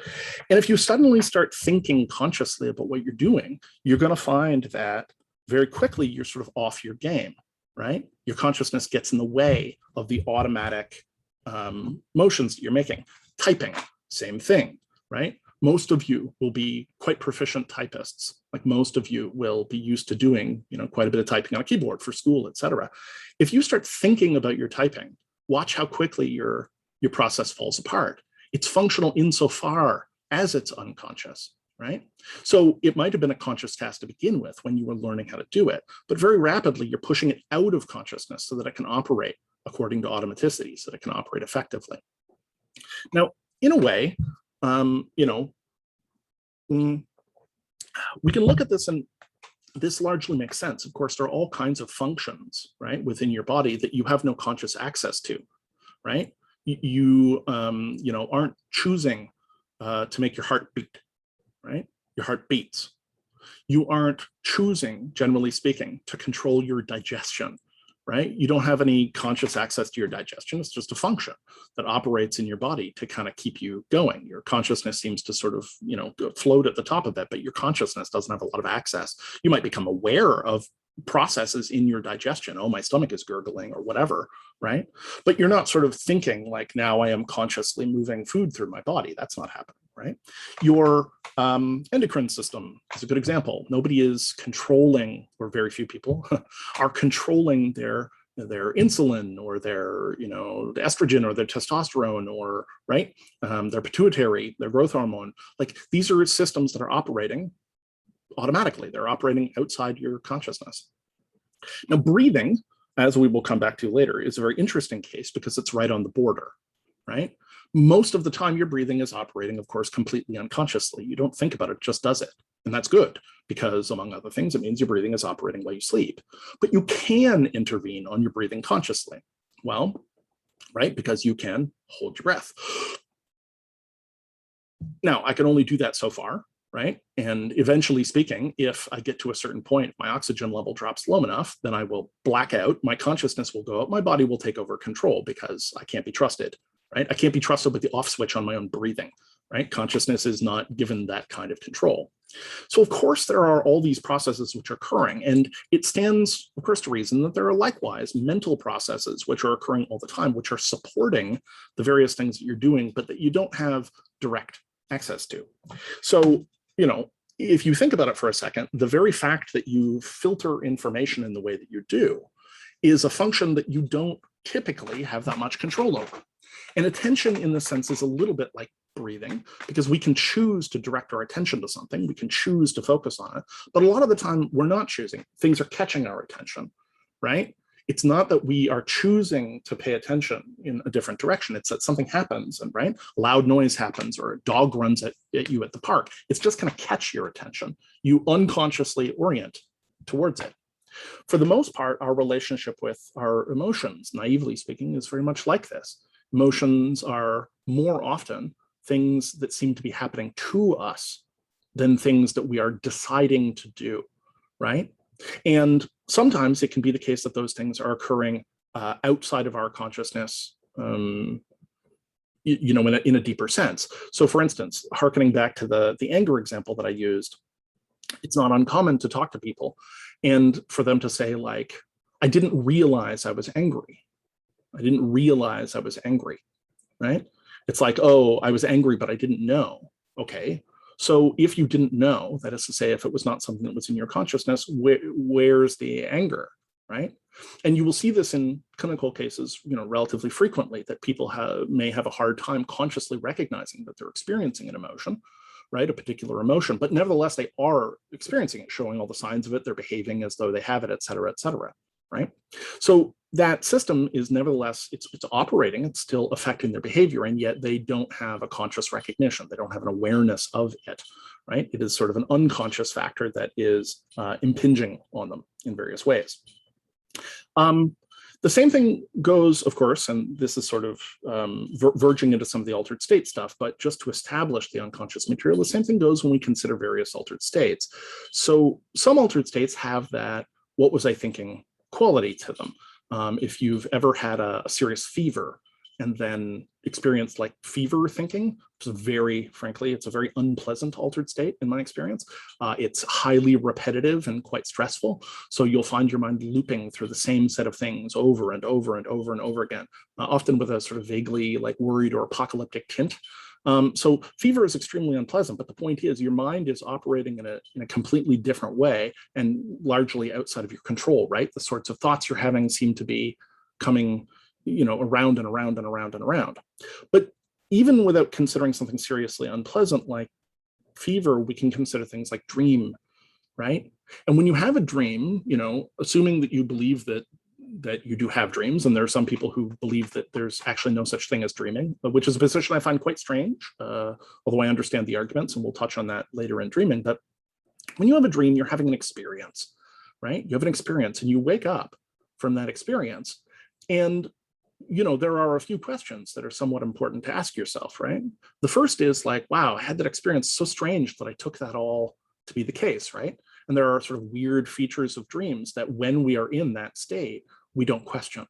Speaker 1: And if you suddenly start thinking consciously about what you're doing, you're going to find that very quickly you're sort of off your game, right? Your consciousness gets in the way of the automatic motions that you're making. Typing, same thing, right? Most of you will be quite proficient typists. Like most of you will be used to doing, quite a bit of typing on a keyboard for school, etc. If you start thinking about your typing, watch how quickly your process falls apart. It's functional insofar as it's unconscious, right? So it might have been a conscious task to begin with when you were learning how to do it, but very rapidly you're pushing it out of consciousness so that it can operate according to automaticity, so that it can operate effectively. Now, in a way, we can look at this and this largely makes sense. Of course, there are all kinds of functions, right, within your body that you have no conscious access to, right? You aren't choosing to make your heart beat, right? Your heart beats. You aren't choosing, generally speaking, to control your digestion, right? You don't have any conscious access to your digestion. It's just a function that operates in your body to kind of keep you going. Your consciousness seems to sort of, float at the top of it, but your consciousness doesn't have a lot of access. You might become aware of processes in your digestion. Oh, my stomach is gurgling or whatever, right? But you're not sort of thinking like, now I am consciously moving food through my body. That's not happening, right? Your endocrine system is a good example. Nobody is controlling, or very few people are controlling their insulin or their the estrogen or their testosterone or their pituitary, their growth hormone. Like, these are systems that are operating automatically. They're operating outside your consciousness. Now, breathing, as we will come back to later, is a very interesting case because it's right on the border, right? Most of the time your breathing is operating, of course, completely unconsciously. You don't think about it, just does it. And that's good because, among other things, it means your breathing is operating while you sleep. But you can intervene on your breathing consciously. Well, right, because you can hold your breath. Now, I can only do that so far, right? And eventually speaking, if I get to a certain point, my oxygen level drops low enough, then I will black out, my consciousness will go out, my body will take over control because I can't be trusted, right? I can't be trusted with the off switch on my own breathing, right? Consciousness is not given that kind of control. So of course, there are all these processes which are occurring, and it stands, of course, to reason that there are likewise mental processes which are occurring all the time, which are supporting the various things that you're doing, but that you don't have direct access to. So, if you think about it for a second, the very fact that you filter information in the way that you do is a function that you don't typically have that much control over. And attention, in this sense, is a little bit like breathing, because we can choose to direct our attention to something, we can choose to focus on it, but a lot of the time we're not choosing. Things are catching our attention, right? It's not that we are choosing to pay attention in a different direction. It's that something happens, and loud noise happens, or a dog runs at you at the park. It's just going to catch your attention. You unconsciously orient towards it. For the most part, our relationship with our emotions, naively speaking, is very much like this. Emotions are more often things that seem to be happening to us than things that we are deciding to do, right? And sometimes it can be the case that those things are occurring outside of our consciousness, in a deeper sense. So for instance, hearkening back to the anger example that I used, it's not uncommon to talk to people and for them to say, like, I didn't realize I was angry. I didn't realize I was angry, right? It's like, oh, I was angry, but I didn't know. Okay. So if you didn't know, that is to say, if it was not something that was in your consciousness, where's the anger, right? And you will see this in clinical cases, relatively frequently, that people may have a hard time consciously recognizing that they're experiencing an emotion, right? A particular emotion, but nevertheless, they are experiencing it, showing all the signs of it, they're behaving as though they have it, et cetera, right? So that system is nevertheless, it's operating, it's still affecting their behavior, and yet they don't have a conscious recognition. They don't have an awareness of it, right? It is sort of an unconscious factor that is impinging on them in various ways. The same thing goes, of course, and this is sort of verging into some of the altered state stuff, but just to establish the unconscious material, the same thing goes when we consider various altered states. So some altered states have that, what was I thinking, quality to them. If you've ever had a serious fever and then experienced like fever thinking, which is it's a very unpleasant altered state in my experience. It's highly repetitive and quite stressful. So you'll find your mind looping through the same set of things over and over and over and over again, often with a sort of vaguely like worried or apocalyptic tint. So fever is extremely unpleasant, but the point is your mind is operating in a completely different way and largely outside of your control, right? The sorts of thoughts you're having seem to be coming, around and around and around and around. But even without considering something seriously unpleasant like fever, we can consider things like dream, right? And when you have a dream, assuming that you believe that you do have dreams, and there are some people who believe that there's actually no such thing as dreaming, which is a position I find quite strange, although I understand the arguments, and we'll touch on that later in dreaming. But when you have a dream, you're having an experience, right? You have an experience and you wake up from that experience, and there are a few questions that are somewhat important to ask yourself, right? The first is like, wow, I had that experience so strange that I took that all to be the case, right? And there are sort of weird features of dreams that when we are in that state, we don't question,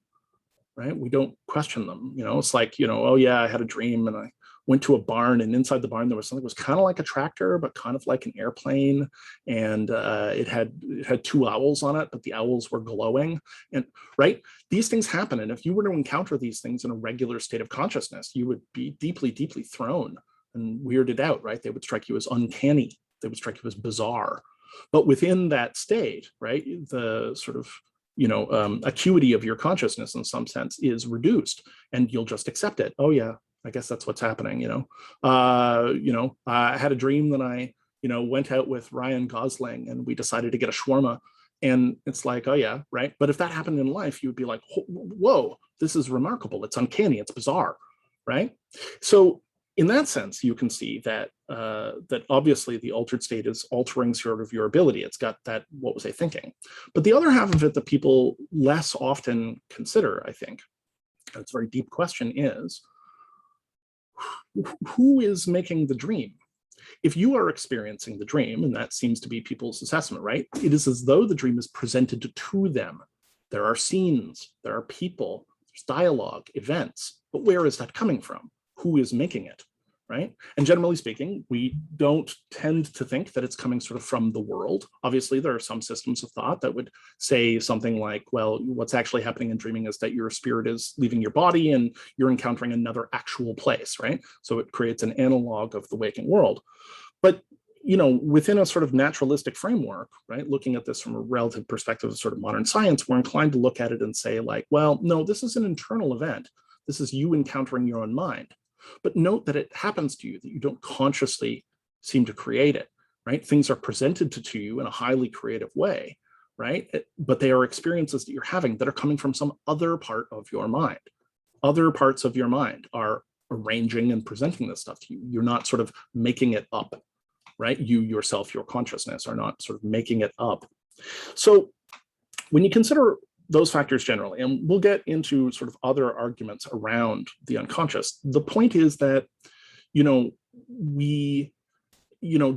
Speaker 1: right? We don't question them. It's like, oh yeah, I had a dream and I went to a barn, and inside the barn there was something that was kind of like a tractor, but kind of like an airplane. And it had two owls on it, but the owls were glowing. And right, these things happen. And if you were to encounter these things in a regular state of consciousness, you would be deeply, deeply thrown and weirded out, right? They would strike you as uncanny. They would strike you as bizarre. But within that state, right, the sort of acuity of your consciousness in some sense is reduced, and you'll just accept it. Oh yeah, I guess that's what's happening. I had a dream that I went out with Ryan Gosling and we decided to get a shawarma, and it's like, oh yeah, right. But if that happened in life, you would be like, whoa, this is remarkable. It's uncanny. It's bizarre, right? So in that sense, you can see that that obviously the altered state is altering sort of your ability. It's got that, what was I thinking? But the other half of it that people less often consider, I think, and it's a very deep question, is who is making the dream? If you are experiencing the dream, and that seems to be people's assessment, right? It is as though the dream is presented to them. There are scenes, there are people, there's dialogue, events, but where is that coming from? Who is making it, right? And generally speaking, we don't tend to think that it's coming sort of from the world. Obviously, there are some systems of thought that would say something like, well, what's actually happening in dreaming is that your spirit is leaving your body and you're encountering another actual place, right? So it creates an analog of the waking world. But within a sort of naturalistic framework, right, looking at this from a relative perspective of sort of modern science, we're inclined to look at it and say like, well, no, this is an internal event. This is you encountering your own mind. But note that it happens to you, that you don't consciously seem to create it, right? Things are presented to you in a highly creative way, right? But they are experiences that you're having that are coming from some other part of your mind. Other parts of your mind are arranging and presenting this stuff to you. You're not sort of making it up, right? You yourself, your consciousness, are not sort of making it up. So when you consider those factors generally, and we'll get into sort of other arguments around the unconscious, the point is that, we,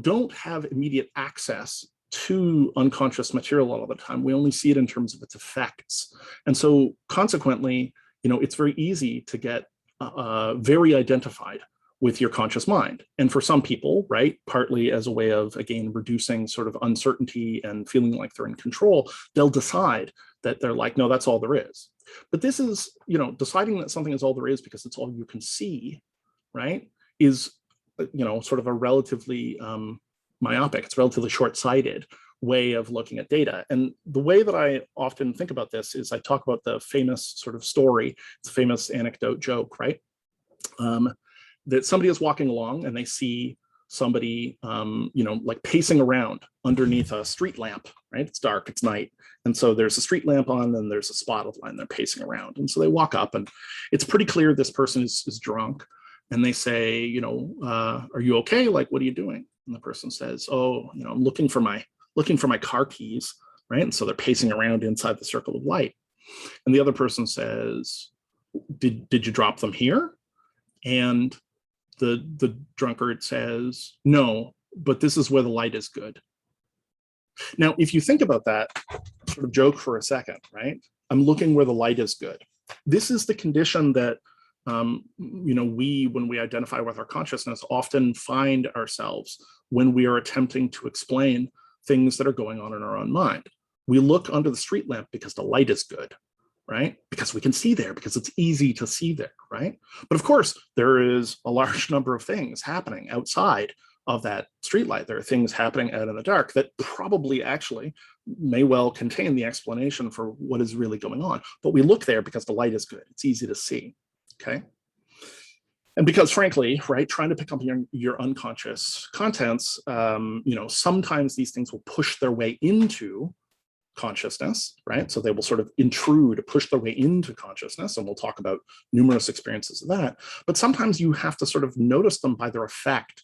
Speaker 1: don't have immediate access to unconscious material all the time. We only see it in terms of its effects. And so consequently, it's very easy to get very identified with your conscious mind. And for some people, right, partly as a way of, again, reducing sort of uncertainty and feeling like they're in control, they'll decide that they're like, no, that's all there is. But this is, deciding that something is all there is because it's all you can see, right, is, sort of a relatively myopic, it's relatively short-sighted way of looking at data. And the way that I often think about this is I talk about the famous sort of story, it's a famous anecdote joke, right? That somebody is walking along and they see somebody, like pacing around underneath a street lamp, right? It's dark, it's night. And so there's a street lamp on and there's a spot of light and they're pacing around. And so they walk up and it's pretty clear this person is drunk. And they say, are you okay? Like, what are you doing? And the person says, oh, I'm looking for my car keys, right? And so they're pacing around inside the circle of light. And the other person says, did you drop them here? And the drunkard says, no, but this is where the light is good. Now, if you think about that sort of joke for a second, right? I'm looking where the light is good. This is the condition that, when we identify with our consciousness, often find ourselves when we are attempting to explain things that are going on in our own mind. We look under the street lamp because the light is good, right? Because we can see there, because it's easy to see there, right? But of course, there is a large number of things happening outside of that streetlight. There are things happening out in the dark that probably actually may well contain the explanation for what is really going on. But we look there because the light is good. It's easy to see, okay? And because frankly, right, trying to pick up your unconscious contents, sometimes these things will push their way into consciousness, right? So they will sort of intrude, push their way into consciousness, and we'll talk about numerous experiences of that. But sometimes you have to sort of notice them by their effect,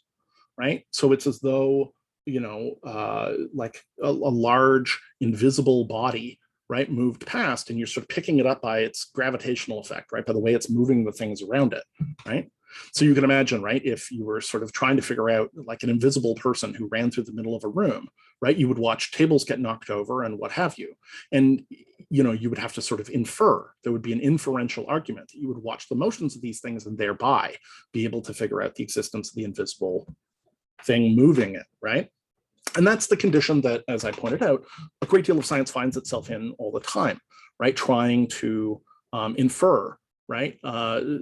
Speaker 1: right? So it's as though, like a large invisible body, right, moved past, and you're sort of picking it up by its gravitational effect, right, by the way it's moving the things around it, right? So you can imagine, right, if you were sort of trying to figure out like an invisible person who ran through the middle of a room, right, you would watch tables get knocked over and what have you. And, you would have to sort of infer. There would be an inferential argument. You would watch the motions of these things and thereby be able to figure out the existence of the invisible thing moving it, right? And that's the condition that, as I pointed out, a great deal of science finds itself in all the time, right? Trying to infer, right,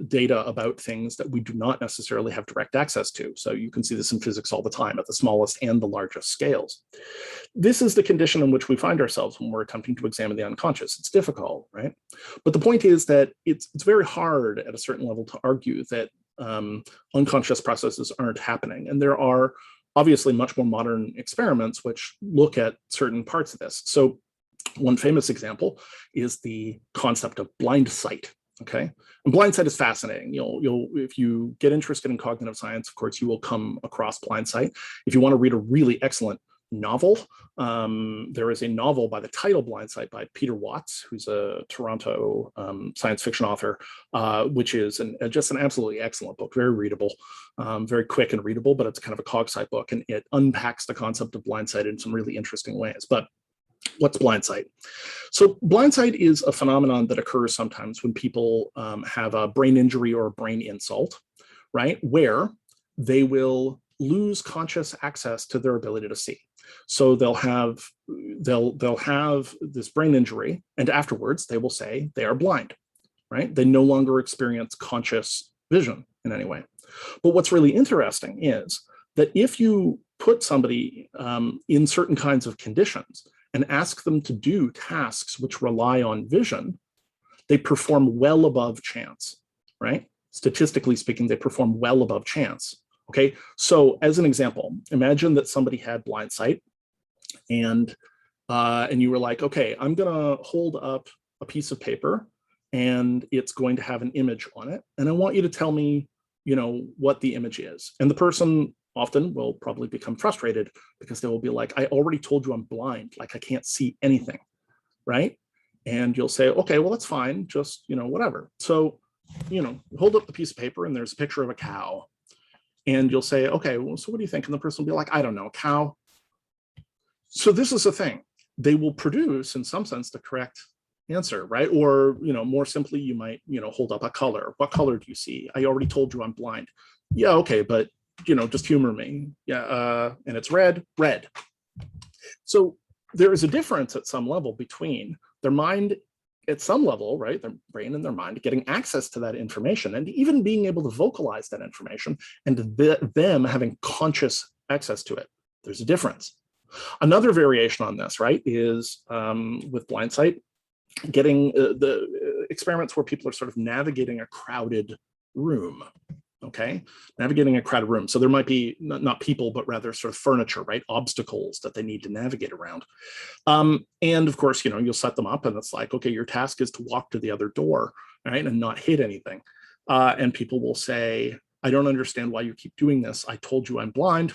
Speaker 1: data about things that we do not necessarily have direct access to. So you can see this in physics all the time at the smallest and the largest scales. This is the condition in which we find ourselves when we're attempting to examine the unconscious. It's difficult, right? But the point is that it's very hard at a certain level to argue that unconscious processes aren't happening. And there are obviously much more modern experiments which look at certain parts of this. So one famous example is the concept of Blindsight. Okay, and Blindside is fascinating. If you get interested in cognitive science, of course, you will come across Blindsight. If you want to read a really excellent novel, there is a novel by the title Blindsight by Peter Watts, who's a Toronto science fiction author, which is just an absolutely excellent book, very readable, very quick and readable, but it's kind of a cog-sci book, and it unpacks the concept of Blindsight in some really interesting ways. But what's Blindsight? So Blindsight is a phenomenon that occurs sometimes when people have a brain injury or a brain insult, right? Where they will lose conscious access to their ability to see. So they'll have this brain injury, and afterwards they will say they are blind, right? They no longer experience conscious vision in any way. But what's really interesting is that if you put somebody in certain kinds of conditions and ask them to do tasks which rely on vision, they perform well above chance, right? Statistically speaking, they perform well above chance, okay? So as an example, imagine that somebody had blind sight and you were like, okay, I'm gonna hold up a piece of paper and it's going to have an image on it. And I want you to tell me, what the image is. And the person often will probably become frustrated because they will be like, I already told you I'm blind, like I can't see anything, right? And you'll say, okay, well, that's fine, just, whatever. So, hold up the piece of paper and there's a picture of a cow. And you'll say, okay, well, so what do you think? And the person will be like, I don't know, cow. So this is the thing. They will produce, in some sense, the correct answer, right? Or, more simply, you might, hold up a color. What color do you see? I already told you I'm blind. Yeah, okay, but just humor me. Yeah, and it's red. So there is a difference at some level between their mind at some level, right, their brain and their mind getting access to that information and even being able to vocalize that information and them having conscious access to it. There's a difference. Another variation on this, right, is with Blindsight, getting the experiments where people are sort of navigating a crowded room. Okay, navigating a crowded room. So there might be not people, but rather sort of furniture, right? Obstacles that they need to navigate around. And of course, you'll set them up and it's like, okay, your task is to walk to the other door, right? And not hit anything. And people will say, I don't understand why you keep doing this. I told you I'm blind.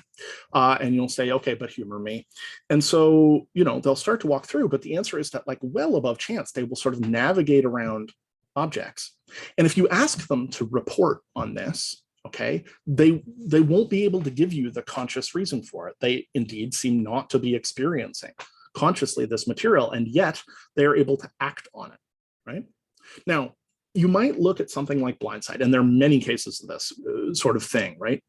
Speaker 1: And you'll say, okay, but humor me. And so, they'll start to walk through, but the answer is that like well above chance, they will sort of navigate around objects. And if you ask them to report on this, okay, they won't be able to give you the conscious reason for it. They indeed seem not to be experiencing consciously this material, and yet they are able to act on it, right? Now, you might look at something like Blindsight, and there are many cases of this sort of thing, right,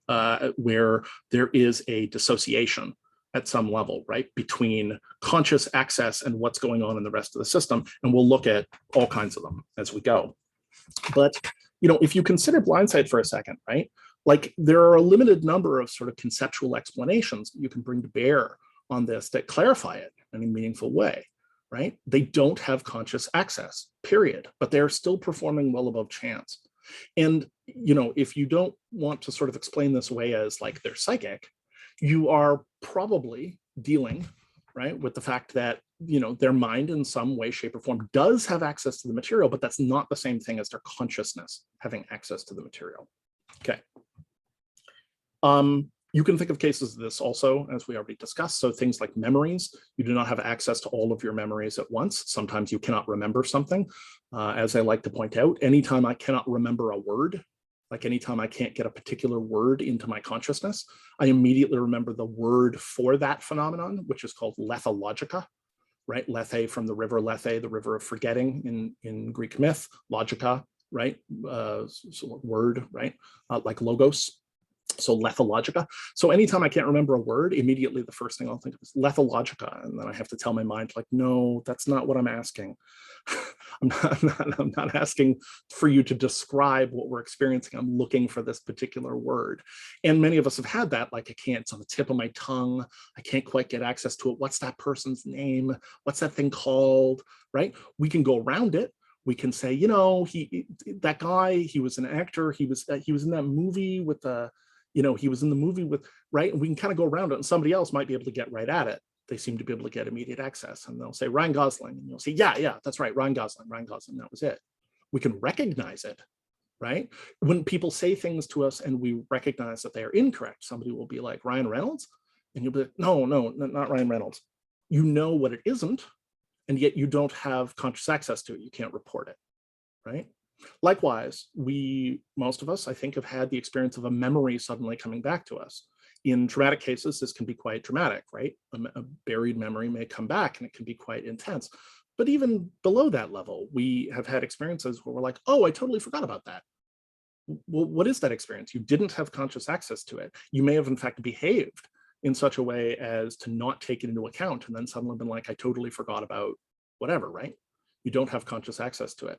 Speaker 1: where there is a dissociation at some level, right, between conscious access and what's going on in the rest of the system. And we'll look at all kinds of them as we go. But, if you consider Blindsight for a second, right, like there are a limited number of sort of conceptual explanations you can bring to bear on this that clarify it in a meaningful way, right? They don't have conscious access, period, but they're still performing well above chance. And, if you don't want to sort of explain this away as like they're psychic, you are probably dealing, right, with the fact that, their mind in some way, shape, or form does have access to the material, but that's not the same thing as their consciousness having access to the material. Okay. You can think of cases of this also, as we already discussed. So things like memories, you do not have access to all of your memories at once. Sometimes you cannot remember something. As I like to point out, anytime I cannot remember a word, Like anytime I can't get a particular word into my consciousness, I immediately remember the word for that phenomenon, which is called lethologica, right? Lethe from the river Lethe, the river of forgetting in Greek myth, logica, right? So word, right? Like logos. So lethologica. So anytime I can't remember a word, immediately the first thing I'll think of is lethologica. And then I have to tell my mind, like, no, that's not what I'm asking. I'm not asking for you to describe what we're experiencing. I'm looking for this particular word. And many of us have had that, like, I can't, it's on the tip of my tongue. I can't quite get access to it. What's that person's name? What's that thing called, right? We can go around it. We can say, you know, that guy, he was an actor. He was in that movie with the, you know, he was in the movie with, right? And we can kind of go around it, and somebody else might be able to get right at it. They seem to be able to get immediate access, and they'll say Ryan Gosling, and you'll say, yeah, that's right, Ryan Gosling, that was it. We can recognize it, right? When people say things to us and we recognize that they are incorrect, somebody will be like, Ryan Reynolds, and you'll be like, no, not Ryan Reynolds. You know what it isn't, and yet you don't have conscious access to it. You can't report it, right? Likewise, most of us, I think, have had the experience of a memory suddenly coming back to us. In traumatic cases, this can be quite dramatic, right? A buried memory may come back and it can be quite intense. But even below that level, we have had experiences where we're like, oh, I totally forgot about that. Well, what is that experience? You didn't have conscious access to it. You may have, in fact, behaved in such a way as to not take it into account, and then suddenly been like, I totally forgot about whatever, right? You don't have conscious access to it.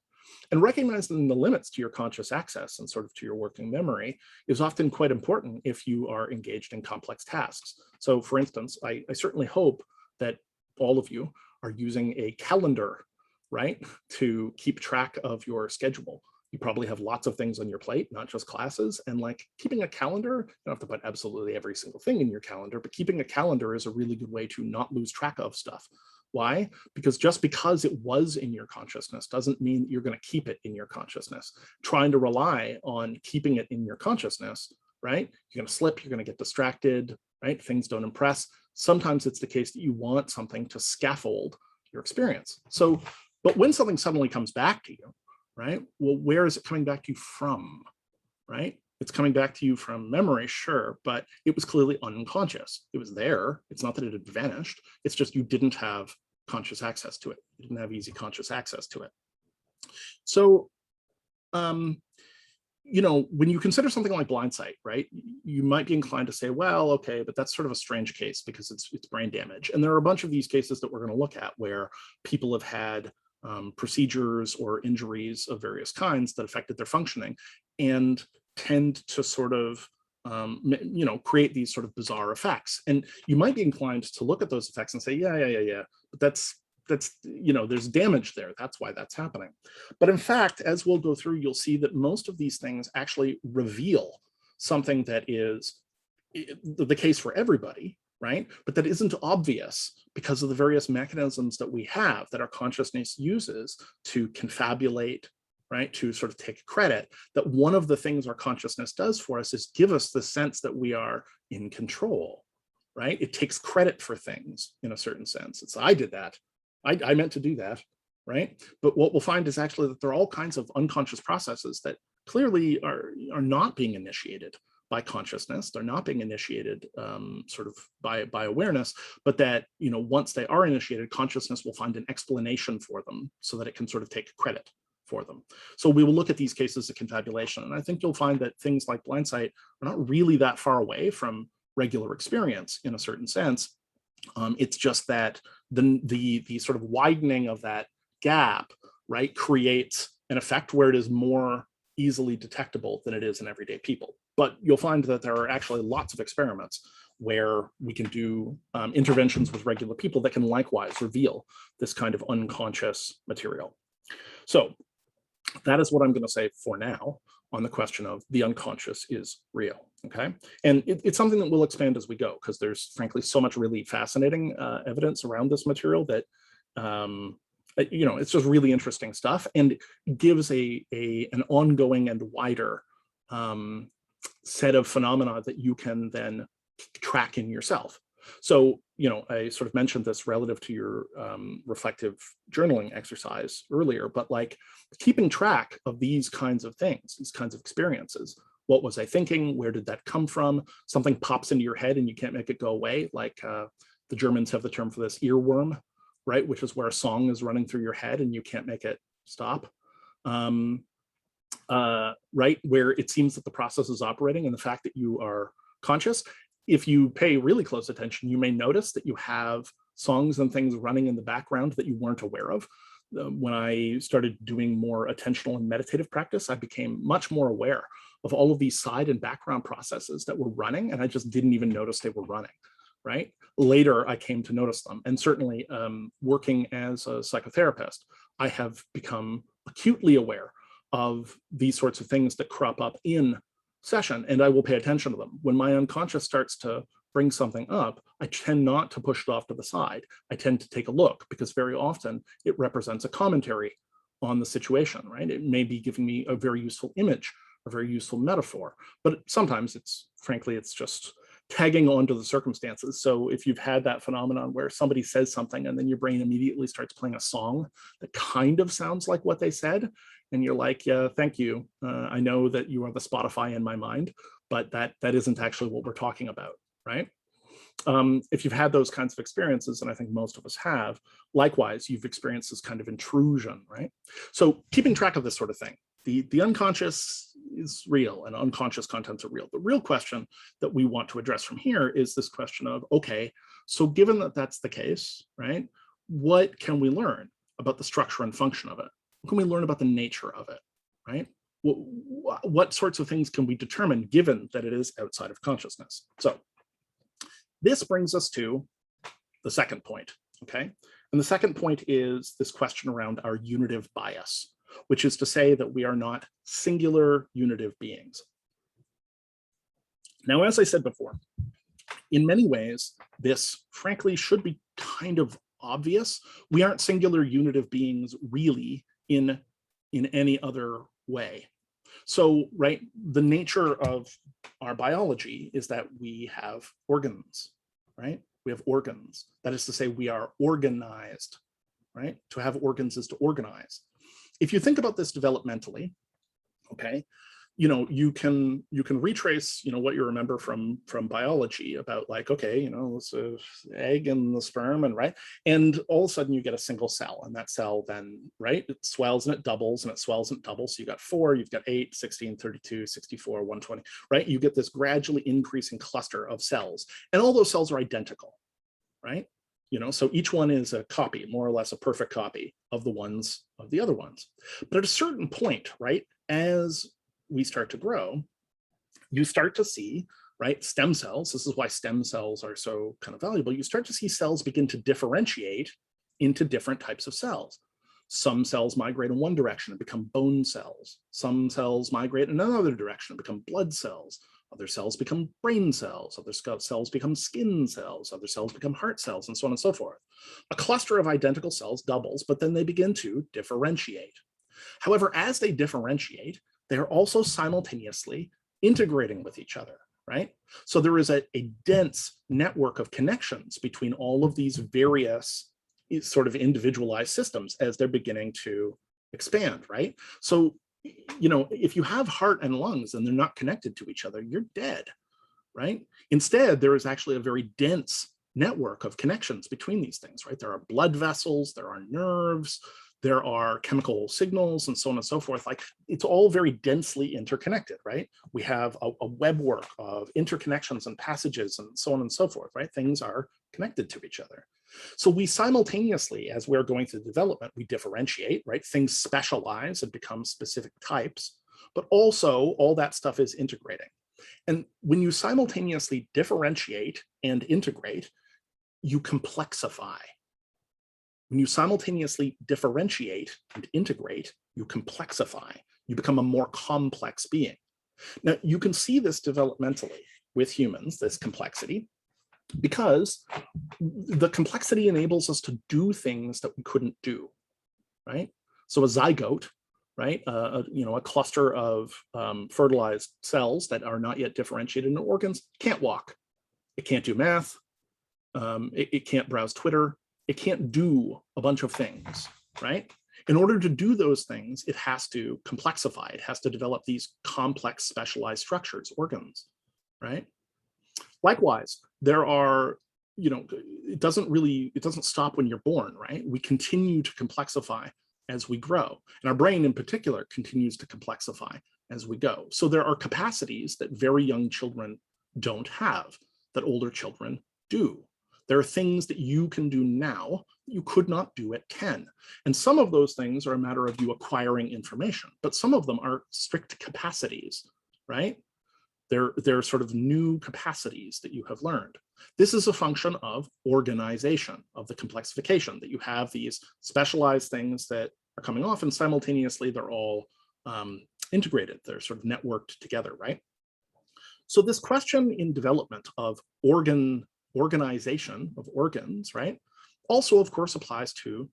Speaker 1: And recognizing the limits to your conscious access and sort of to your working memory is often quite important if you are engaged in complex tasks. So for instance, I certainly hope that all of you are using a calendar, right, to keep track of your schedule. You probably have lots of things on your plate, not just classes, and like keeping a calendar, you don't have to put absolutely every single thing in your calendar, but keeping a calendar is a really good way to not lose track of stuff. Why? Because just because it was in your consciousness doesn't mean you're going to keep it in your consciousness. Trying to rely on keeping it in your consciousness, right? You're going to slip, you're going to get distracted, right? Things don't impress. Sometimes it's the case that you want something to scaffold your experience. So, but when something suddenly comes back to you, right? Well, where is it coming back to you from, right? It's coming back to you from memory, sure, but it was clearly unconscious. It was there. It's not that it had vanished. It's just you didn't have conscious access to it. You didn't have easy conscious access to it. So, you know, when you consider something like Blindsight, right, you might be inclined to say, well, okay, but that's sort of a strange case because it's brain damage. And there are a bunch of these cases that we're going to look at where people have had procedures or injuries of various kinds that affected their functioning and tend to sort of, you know, create these sort of bizarre effects. And you might be inclined to look at those effects and say, yeah, but that's, you know, there's damage there. That's why that's happening. But in fact, as we'll go through, you'll see that most of these things actually reveal something that is the case for everybody, right? But that isn't obvious because of the various mechanisms that we have that our consciousness uses to confabulate, right? To sort of take credit. That one of the things our consciousness does for us is give us the sense that we are in control, right? It takes credit for things in a certain sense. It's, I did that. I meant to do that, right? But what we'll find is actually that there are all kinds of unconscious processes that clearly are not being initiated by consciousness. They're not being initiated sort of by awareness, but that, you know, once they are initiated, consciousness will find an explanation for them so that it can sort of take credit for them. So we will look at these cases of confabulation. And I think you'll find that things like Blindsight are not really that far away from regular experience in a certain sense. It's just that the sort of widening of that gap, right, creates an effect where it is more easily detectable than it is in everyday people. But you'll find that there are actually lots of experiments where we can do interventions with regular people that can likewise reveal this kind of unconscious material. So that is what I'm going to say for now on the question of the unconscious is real, okay? And it's something that we'll expand as we go because there's frankly so much really fascinating evidence around this material that, you know, it's just really interesting stuff and gives an ongoing and wider set of phenomena that you can then track in yourself. So, I sort of mentioned this relative to your reflective journaling exercise earlier, but like keeping track of these kinds of things, these kinds of experiences. What was I thinking? Where did that come from? Something pops into your head and you can't make it go away. Like the Germans have the term for this, earworm, right? Which is where a song is running through your head and you can't make it stop. Right? Where it seems that the process is operating, and the fact that you are conscious, if you pay really close attention, you may notice that you have songs and things running in the background that you weren't aware of. When I started doing more attentional and meditative practice, I became much more aware of all of these side and background processes that were running, and I just didn't even notice they were running, right? Later, I came to notice them. And certainly working as a psychotherapist, I have become acutely aware of these sorts of things that crop up in session, and I will pay attention to them. When my unconscious starts to bring something up, I tend not to push it off to the side. I tend to take a look, because very often it represents a commentary on the situation, right? It may be giving me a very useful image, a very useful metaphor, but sometimes frankly, it's just tagging onto the circumstances. So if you've had that phenomenon where somebody says something and then your brain immediately starts playing a song that kind of sounds like what they said, and you're like, yeah, thank you. I know that you are the Spotify in my mind, but that isn't actually what we're talking about, right? If you've had those kinds of experiences, and I think most of us have, likewise, you've experienced this kind of intrusion, right? So keeping track of this sort of thing, the unconscious is real and unconscious contents are real. The real question that we want to address from here is this question of, okay, so given that that's the case, right, what can we learn about the structure and function of it? What can we learn about the nature of it, right? What sorts of things can we determine given that it is outside of consciousness? So this brings us to the second point, okay? And the second point is this question around our unitive bias, which is to say that we are not singular unitive beings. Now, as I said before, in many ways, this frankly should be kind of obvious. We aren't singular unitive beings really in any other way. So, right, the nature of our biology is that we have organs, right? We have organs. That is to say, we are organized, right? To have organs is to organize. If you think about this developmentally, okay, you can retrace, what you remember from biology about like, okay, it's an egg and the sperm, and right, and all of a sudden you get a single cell, and that cell then, right, it swells and it doubles and it swells and it doubles. So you got 4, you've got 8, 16, 32, 64, 120, right? You get this gradually increasing cluster of cells, and all those cells are identical, right? So each one is a copy, more or less a perfect copy of the other ones. But at a certain point, right, as we start to grow, you start to see, right, stem cells. This is why stem cells are so kind of valuable. You start to see cells begin to differentiate into different types of cells. Some cells migrate in one direction and become bone cells. Some cells migrate in another direction and become blood cells. Other cells become brain cells. Other cells become skin cells. Other cells become heart cells, and so on and so forth. A cluster of identical cells doubles, but then they begin to differentiate. However, as they differentiate, they are also simultaneously integrating with each other, right? So there is a dense network of connections between all of these various sort of individualized systems as they're beginning to expand, right? So, if you have heart and lungs and they're not connected to each other, you're dead, right? Instead, there is actually a very dense network of connections between these things, right? There are blood vessels, there are nerves, there are chemical signals, and so on and so forth. Like, it's all very densely interconnected, right? We have a webwork of interconnections and passages and so on and so forth, right? Things are connected to each other. So we simultaneously, as we're going through development, we differentiate, right? Things specialize and become specific types, but also all that stuff is integrating. And when you simultaneously differentiate and integrate, you complexify. When you simultaneously differentiate and integrate, you complexify. You become a more complex being. Now, you can see this developmentally with humans, this complexity, because the complexity enables us to do things that we couldn't do, right? So a zygote, right? A cluster of fertilized cells that are not yet differentiated into organs can't walk. It can't do math. It can't browse Twitter. It can't do a bunch of things, right? In order to do those things, it has to complexify. It has to develop these complex, specialized structures, organs, right? Likewise, there are, it doesn't stop when you're born, right? We continue to complexify as we grow. And our brain in particular continues to complexify as we go. So there are capacities that very young children don't have that older children do. There are things that you can do now that you could not do at 10. And some of those things are a matter of you acquiring information, but some of them are strict capacities, right? They're sort of new capacities that you have learned. This is a function of organization, of the complexification, that you have these specialized things that are coming off and simultaneously they're all integrated. They're sort of networked together, right? So this question in development of organization of organs, right, also of course applies to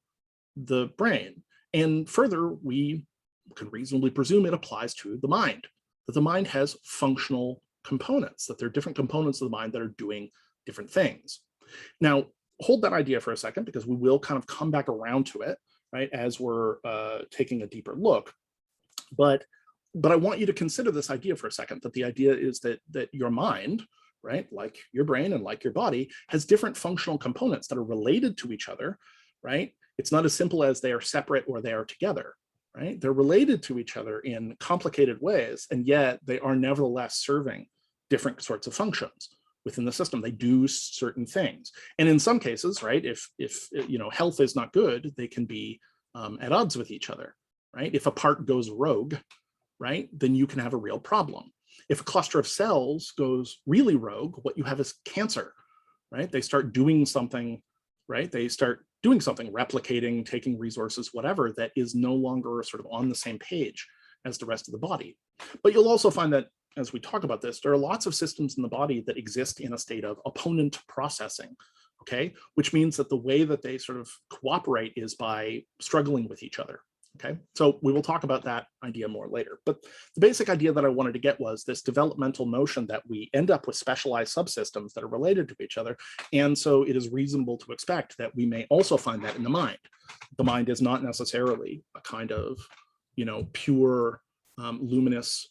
Speaker 1: the brain. And further, we can reasonably presume it applies to the mind, that the mind has functional components, that there are different components of the mind that are doing different things. Now, hold that idea for a second, because we will kind of come back around to it, right, as we're taking a deeper look. But I want you to consider this idea for a second, that the idea is that your mind, right, like your brain and like your body, has different functional components that are related to each other, right? It's not as simple as they are separate or they are together, right? They're related to each other in complicated ways, and yet they are nevertheless serving different sorts of functions within the system. They do certain things. And in some cases, right, if health is not good, they can be at odds with each other, right? If a part goes rogue, right, then you can have a real problem. If a cluster of cells goes really rogue, what you have is cancer, right? They start doing something, right? They start doing something, replicating, taking resources, whatever, that is no longer sort of on the same page as the rest of the body. But you'll also find that as we talk about this, there are lots of systems in the body that exist in a state of opponent processing, okay? Which means that the way that they sort of cooperate is by struggling with each other. Okay, so we will talk about that idea more later. But the basic idea that I wanted to get was this developmental notion that we end up with specialized subsystems that are related to each other. And so it is reasonable to expect that we may also find that in the mind. The mind is not necessarily a kind of, pure, luminous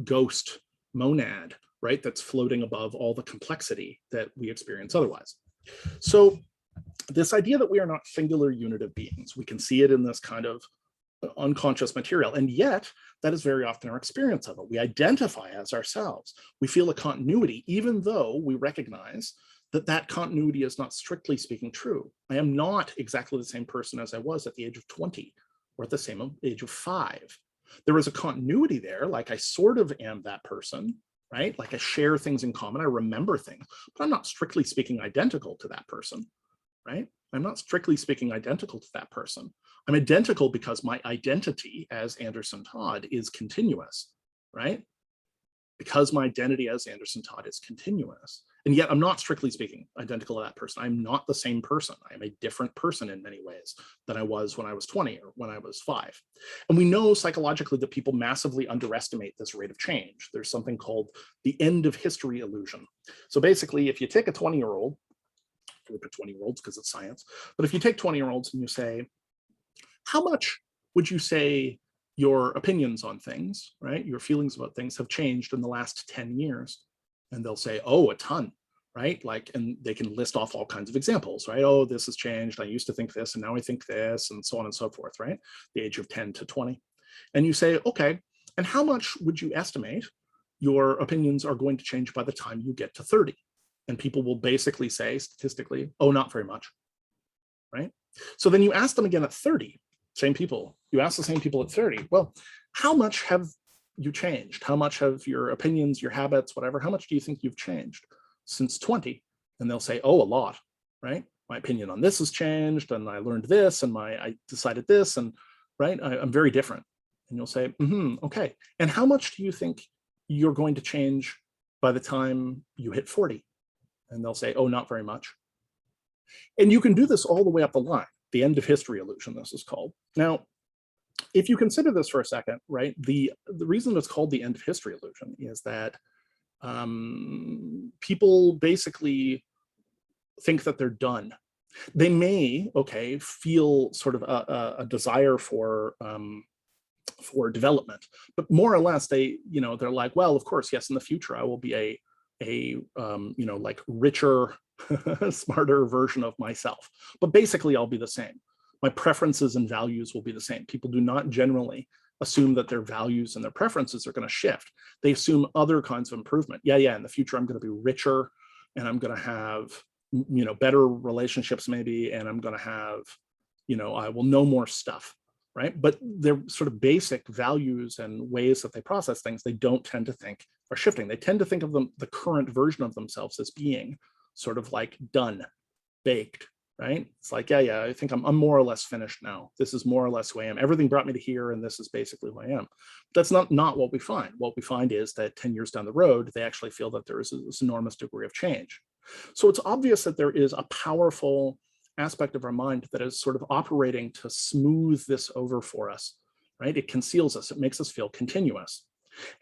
Speaker 1: ghost monad, right, that's floating above all the complexity that we experience otherwise. So this idea that we are not singular unitive beings, we can see it in this kind of unconscious material, and yet that is very often our experience of it. We identify as ourselves. We feel a continuity, even though we recognize that that continuity is not strictly speaking true. I am not exactly the same person as I was at the age of 20 or at the same age of 5. There is a continuity there, like I sort of am that person, right? Like I share things in common, I remember things, but I'm not strictly speaking identical to that person. Right? I'm not strictly speaking identical to that person. I'm identical because my identity as Anderson Todd is continuous, right? Because my identity as Anderson Todd is continuous. And yet I'm not strictly speaking identical to that person. I'm not the same person. I am a different person in many ways than I was when I was 20 or when I was 5. And we know psychologically that people massively underestimate this rate of change. There's something called the end of history illusion. So basically, if you take a 20-year-old, for 20-year-olds because it's science, but if you take 20-year-olds and you say, how much would you say your opinions on things, right, your feelings about things have changed in the last 10 years? And they'll say, oh, a ton, right? Like, and they can list off all kinds of examples, right? Oh, this has changed. I used to think this and now I think this, and so on and so forth, right? The age of 10 to 20. And you say, okay, and how much would you estimate your opinions are going to change by the time you get to 30? And people will basically say statistically, oh, not very much, right? So then you ask them again at 30, same people, you ask the same people at 30, well, how much have you changed? How much have your opinions, your habits, whatever, how much do you think you've changed since 20? And they'll say, oh, a lot, right? My opinion on this has changed, and I learned this, and I decided this, and right, I'm very different. And you'll say, okay. And how much do you think you're going to change by the time you hit 40? And they'll say, oh, not very much. And you can do this all the way up the line. The end of history illusion, this is called. Now, if you consider this for a second, right, the reason it's called the end of history illusion is that people basically think that they're done. They may, okay, feel sort of a desire for development, but more or less they, they're like, well, of course, yes, in the future I will be a like richer, smarter version of myself. But basically, I'll be the same. My preferences and values will be the same. People do not generally assume that their values and their preferences are going to shift. They assume other kinds of improvement. Yeah, in the future, I'm going to be richer, and I'm going to have, better relationships maybe, and I'm going to have, I will know more stuff, right? But their sort of basic values and ways that they process things, they don't tend to think are shifting. They tend to think of the current version of themselves as being sort of like done, baked, right? It's like, yeah, I think I'm more or less finished now. This is more or less who I am. Everything brought me to here, and this is basically who I am. That's not what we find. What we find is that 10 years down the road, they actually feel that there is this enormous degree of change. So it's obvious that there is a powerful aspect of our mind that is sort of operating to smooth this over for us, right? It conceals us. It makes us feel continuous.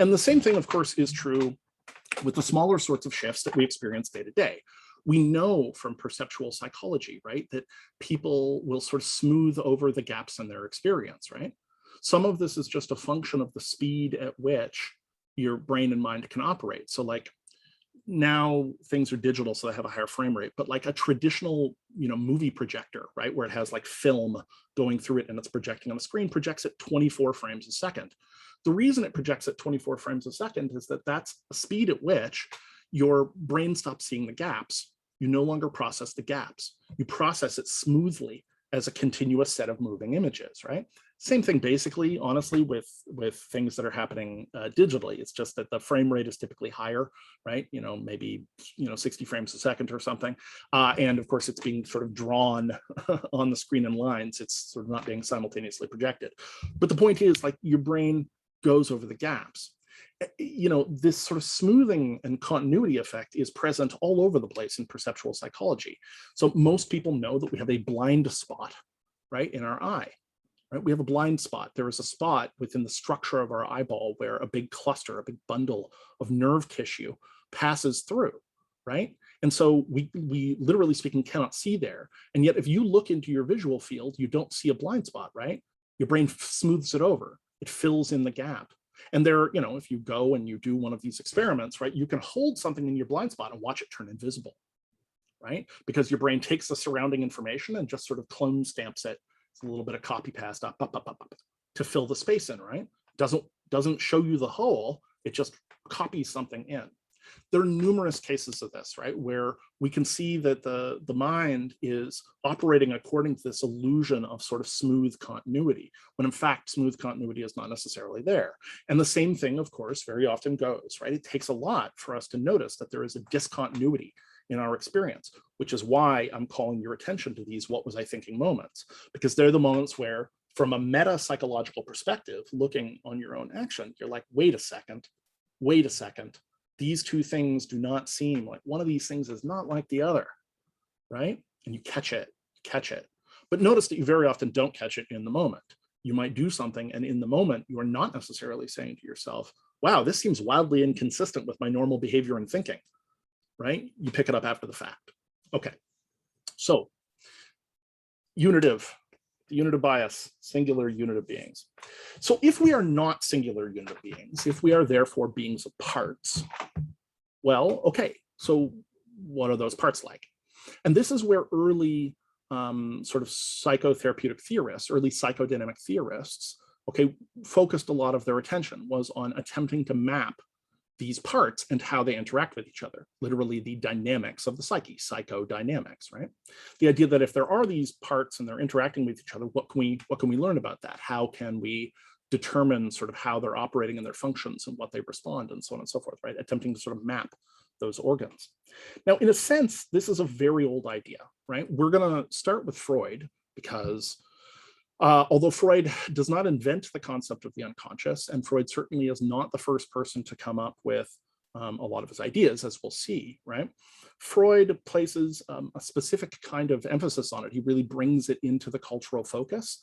Speaker 1: And the same thing, of course, is true with the smaller sorts of shifts that we experience day to day. We know from perceptual psychology, right, that people will sort of smooth over the gaps in their experience, right? Some of this is just a function of the speed at which your brain and mind can operate. So like, now things are digital, so they have a higher frame rate, but like a traditional, movie projector, right, where it has like film going through it and it's projecting on the screen, projects at 24 frames a second. The reason it projects at 24 frames a second is that that's a speed at which your brain stops seeing the gaps. You no longer process the gaps. You process it smoothly as a continuous set of moving images, right? Same thing, basically, honestly, with things that are happening digitally. It's just that the frame rate is typically higher, right? Maybe 60 frames a second or something. And of course, it's being sort of drawn on the screen in lines. It's sort of not being simultaneously projected. But the point is, like, your brain goes over the gaps. This sort of smoothing and continuity effect is present all over the place in perceptual psychology. So most people know that we have a blind spot, right, in our eye. Right? We have a blind spot. There is a spot within the structure of our eyeball where a big cluster, a big bundle of nerve tissue passes through, right? And so we literally speaking cannot see there. And yet if you look into your visual field, you don't see a blind spot, right? Your brain smooths it over. It fills in the gap. And there, if you go and you do one of these experiments, right, you can hold something in your blind spot and watch it turn invisible, right? Because your brain takes the surrounding information and just sort of clone stamps it. It's a little bit of copy paste up to fill the space in, right? Doesn't show you the whole, it just copies something in. There are numerous cases of this, right, where we can see that the mind is operating according to this illusion of sort of smooth continuity, when in fact, smooth continuity is not necessarily there. And the same thing, of course, very often goes, right? It takes a lot for us to notice that there is a discontinuity in our experience, which is why I'm calling your attention to these what was I thinking moments, because they're the moments where, from a meta psychological perspective, looking on your own action, you're like, wait a second, these two things do not seem like, one of these things is not like the other, right? And you catch it. But notice that you very often don't catch it in the moment. You might do something, and in the moment, you are not necessarily saying to yourself, wow, this seems wildly inconsistent with my normal behavior and thinking, right? You pick it up after the fact. Okay, so unitive, the unitive bias, singular unitive beings. So if we are not singular unitive beings, if we are therefore beings of parts, well, okay, so what are those parts like? And this is where early sort of psychotherapeutic theorists, early psychodynamic theorists, okay, focused a lot of their attention was on attempting to map these parts and how they interact with each other, literally the dynamics of the psyche, psychodynamics, right? The idea that if there are these parts and they're interacting with each other, what can we learn about that? How can we determine sort of how they're operating and their functions and what they respond and so on and so forth, right? Attempting to sort of map those organs. Now, in a sense, this is a very old idea, right? We're gonna start with Freud because although Freud does not invent the concept of the unconscious, and Freud certainly is not the first person to come up with a lot of his ideas, as we'll see, right? Freud places a specific kind of emphasis on it. He really brings it into the cultural focus,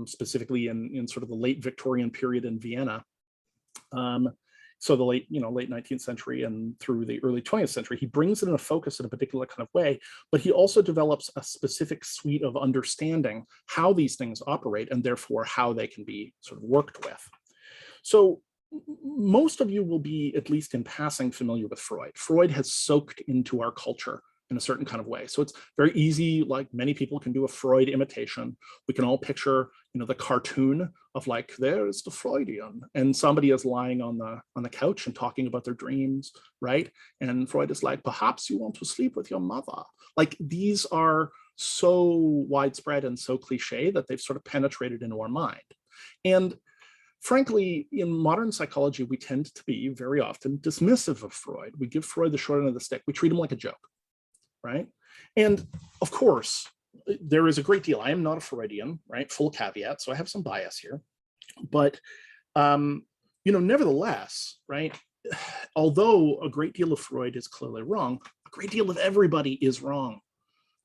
Speaker 1: specifically in sort of the late Victorian period in Vienna. So the late 19th century and through the early 20th century, he brings it in a focus in a particular kind of way, but he also develops a specific suite of understanding how these things operate and therefore how they can be sort of worked with. So most of you will be, at least in passing, familiar with Freud. Freud has soaked into our culture in a certain kind of way. So it's very easy, like many people can do a Freud imitation. We can all picture, the cartoon of like, there's the Freudian, and somebody is lying on the couch and talking about their dreams, right? And Freud is like, perhaps you want to sleep with your mother. Like, these are so widespread and so cliche that they've sort of penetrated into our mind. And frankly, in modern psychology, we tend to be very often dismissive of Freud. We give Freud the short end of the stick. We treat him like a joke, right? And of course, there is a great deal. I am not a Freudian, right? Full caveat, so I have some bias here. But, nevertheless, right, although a great deal of Freud is clearly wrong, a great deal of everybody is wrong.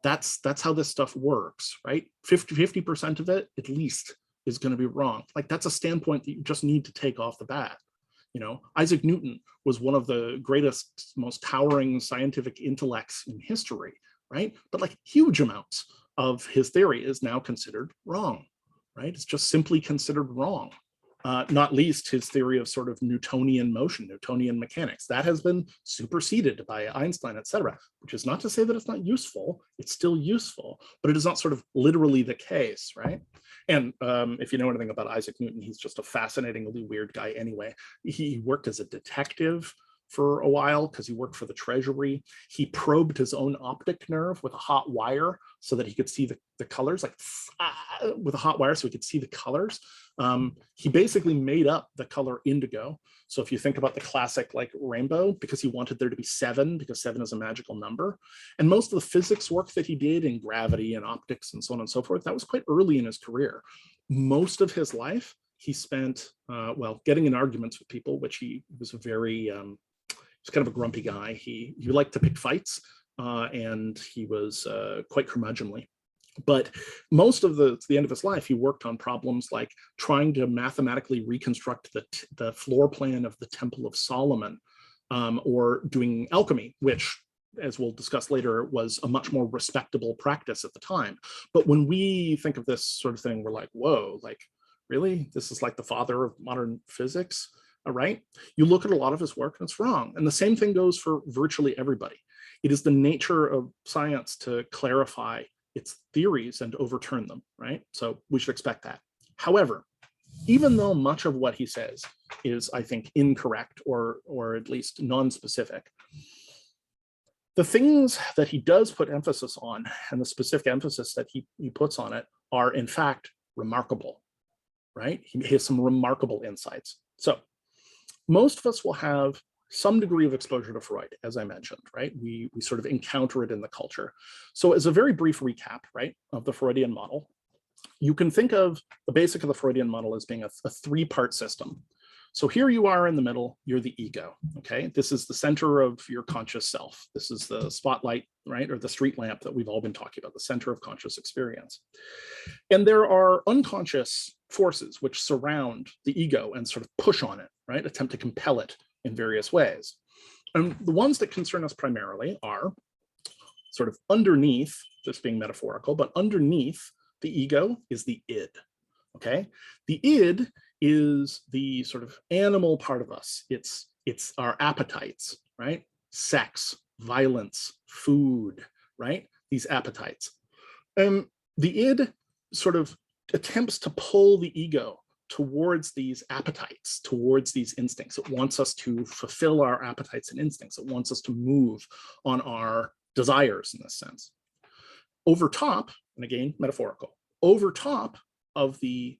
Speaker 1: That's how this stuff works, right? 50% of it, at least, is going to be wrong. Like, that's a standpoint that you just need to take off the bat. Isaac Newton was one of the greatest, most towering scientific intellects in history, right? But like, huge amounts of his theory is now considered wrong, right? It's just simply considered wrong. Not least his theory of sort of Newtonian motion, Newtonian mechanics. That has been superseded by Einstein, etc., which is not to say that it's not useful. It's still useful, but it is not sort of literally the case, right? And if you know anything about Isaac Newton, he's just a fascinatingly weird guy anyway. He worked as a detective for a while because he worked for the Treasury. He probed his own optic nerve with a hot wire so that he could see the colors, like with a hot wire so he could see the colors. He basically made up the color indigo. So if you think about the classic like rainbow, because he wanted there to be 7, because 7 is a magical number. And most of the physics work that he did in gravity and optics and so on and so forth, that was quite early in his career. Most of his life, he spent, getting in arguments with people, which he was a very, he's kind of a grumpy guy. He liked to pick fights, and he was quite curmudgeonly. But most of the end of his life, he worked on problems like trying to mathematically reconstruct the floor plan of the Temple of Solomon, or doing alchemy, which, as we'll discuss later, was a much more respectable practice at the time. But when we think of this sort of thing, we're like, whoa, like, really? This is like the father of modern physics? All right. You look at a lot of his work and it's wrong. And the same thing goes for virtually everybody. It is the nature of science to clarify its theories and overturn them, right? So we should expect that. However, even though much of what he says is, I think, incorrect or at least non-specific, the things that he does put emphasis on and the specific emphasis that he puts on it are, in fact, remarkable, right? He has some remarkable insights. So most of us will have some degree of exposure to Freud, as I mentioned, right? We sort of encounter it in the culture. So as a very brief recap, right, of the Freudian model, you can think of the basic of the Freudian model as being a 3-part system. So here you are in the middle, you're the ego, okay? This is the center of your conscious self. This is the spotlight, right, or the street lamp that we've all been talking about, the center of conscious experience. And there are unconscious forces which surround the ego and sort of push on it, right, attempt to compel it in various ways. And the ones that concern us primarily are sort of underneath, this being metaphorical, but underneath the ego is the id, okay? The id is the sort of animal part of us. It's our appetites, right? Sex, violence, food, right? These appetites. The id sort of attempts to pull the ego towards these appetites, towards these instincts. It wants us to fulfill our appetites and instincts. It wants us to move on our desires in this sense. Over top, and again, metaphorical, over top of the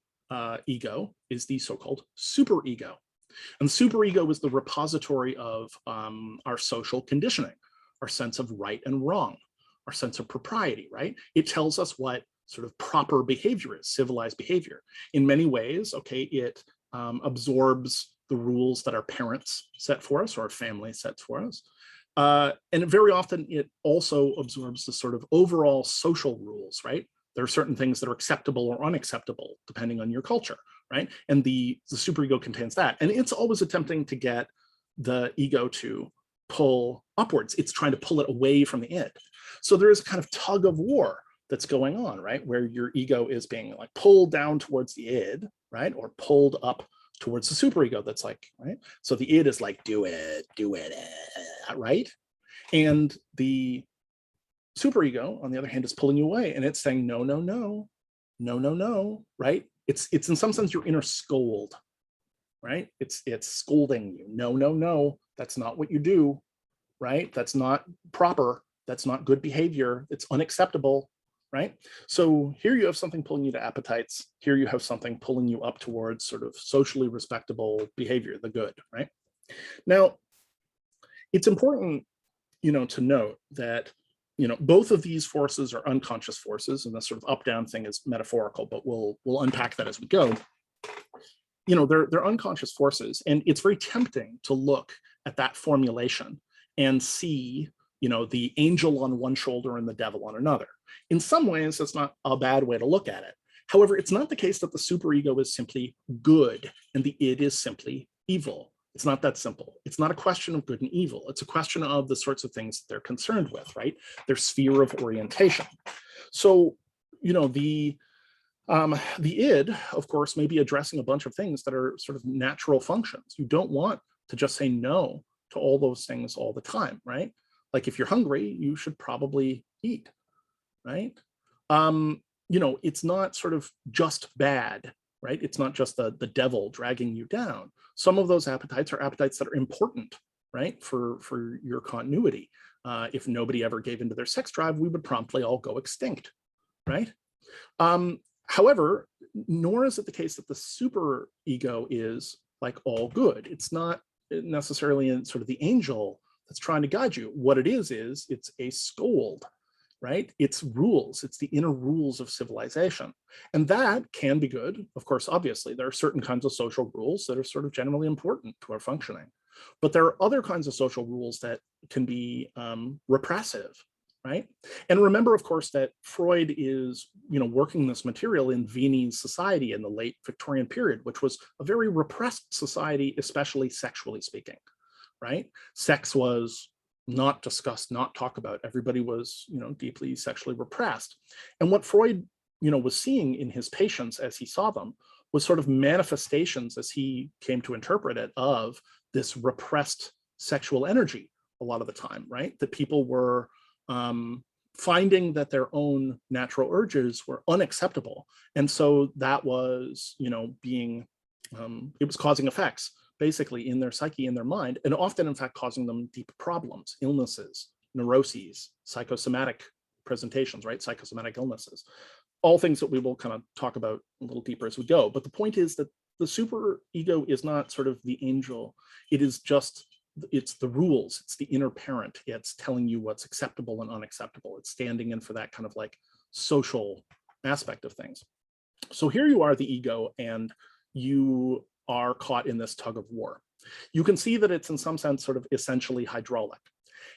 Speaker 1: ego is the so-called superego. And the superego is the repository of our social conditioning, our sense of right and wrong, our sense of propriety, right? It tells us what sort of proper behavior is, civilized behavior. In many ways, okay, it absorbs the rules that our parents set for us or our family sets for us. And very often it also absorbs the sort of overall social rules, right? There are certain things that are acceptable or unacceptable depending on your culture, right? And the superego contains that. And it's always attempting to get the ego to pull upwards. It's trying to pull it away from the id. So there is a kind of tug of war that's going on, right? Where your ego is being like pulled down towards the id, right? Or pulled up towards the superego that's like, right? So the id is like, do it, right? And the superego, on the other hand, is pulling you away, and it's saying, no, no, no, no, no, no, right? It's in some sense your inner scold, right? It's scolding you. No, no, no, that's not what you do, right? That's not proper. That's not good behavior. It's unacceptable, right? So here you have something pulling you to appetites. Here you have something pulling you up towards sort of socially respectable behavior, the good, right? Now, it's important, to note that, both of these forces are unconscious forces, and the sort of up-down thing is metaphorical, but we'll unpack that as we go. They're unconscious forces, and it's very tempting to look at that formulation and see, the angel on one shoulder and the devil on another. In some ways, that's not a bad way to look at it. However, it's not the case that the superego is simply good and the id is simply evil. It's not that simple. It's not a question of good and evil. It's a question of the sorts of things that they're concerned with, right? Their sphere of orientation. So, the id, of course, may be addressing a bunch of things that are sort of natural functions. You don't want to just say no to all those things all the time, right? Like if you're hungry, you should probably eat, right? It's not sort of just bad, right? It's not just the devil dragging you down. Some of those appetites are appetites that are important, right? For your continuity. If nobody ever gave into their sex drive, we would promptly all go extinct, right? However, nor is it the case that the super ego is like all good. It's not necessarily in sort of the angel that's trying to guide you. What it is it's a scold, right? It's rules. It's the inner rules of civilization. And that can be good. Of course, obviously, there are certain kinds of social rules that are sort of generally important to our functioning. But there are other kinds of social rules that can be repressive, right? And remember, of course, that Freud is, working this material in Viennese society in the late Victorian period, which was a very repressed society, especially sexually speaking, right? Sex was not discussed, not talked about. Everybody was, deeply sexually repressed. And what Freud, was seeing in his patients as he saw them was sort of manifestations, as he came to interpret it, of this repressed sexual energy a lot of the time, right? That people were finding that their own natural urges were unacceptable. And so that was, being, it was causing effects basically in their psyche, in their mind, and often in fact causing them deep problems, illnesses, neuroses, psychosomatic presentations, right? Psychosomatic illnesses, all things that we will kind of talk about a little deeper as we go. But the point is that the super ego is not sort of the angel. It is just, it's the rules. It's the inner parent. It's telling you what's acceptable and unacceptable. It's standing in for that kind of like social aspect of things. So here you are, the ego, and you are caught in this tug of war. You can see that it's in some sense sort of essentially hydraulic.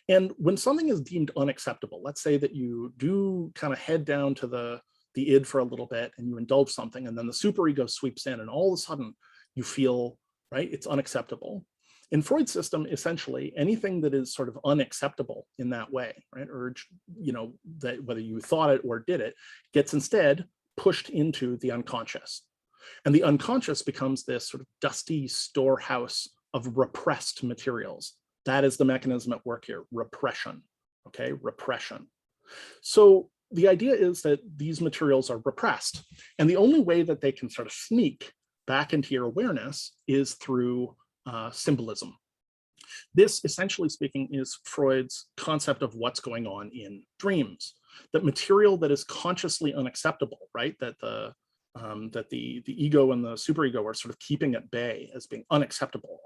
Speaker 1: And when something is deemed unacceptable, let's say that you do kind of head down to the id for a little bit and you indulge something, and then the superego sweeps in and all of a sudden you feel, right, it's unacceptable. In Freud's system, essentially anything that is sort of unacceptable in that way, right, urge, that whether you thought it or did it, gets instead pushed into the unconscious. And the unconscious becomes this sort of dusty storehouse of repressed materials. That is the mechanism at work here, repression, okay, repression. So the idea is that these materials are repressed, and the only way that they can sort of sneak back into your awareness is through symbolism. This, essentially speaking, is Freud's concept of what's going on in dreams, that material that is consciously unacceptable, right, that the ego and the superego are sort of keeping at bay as being unacceptable,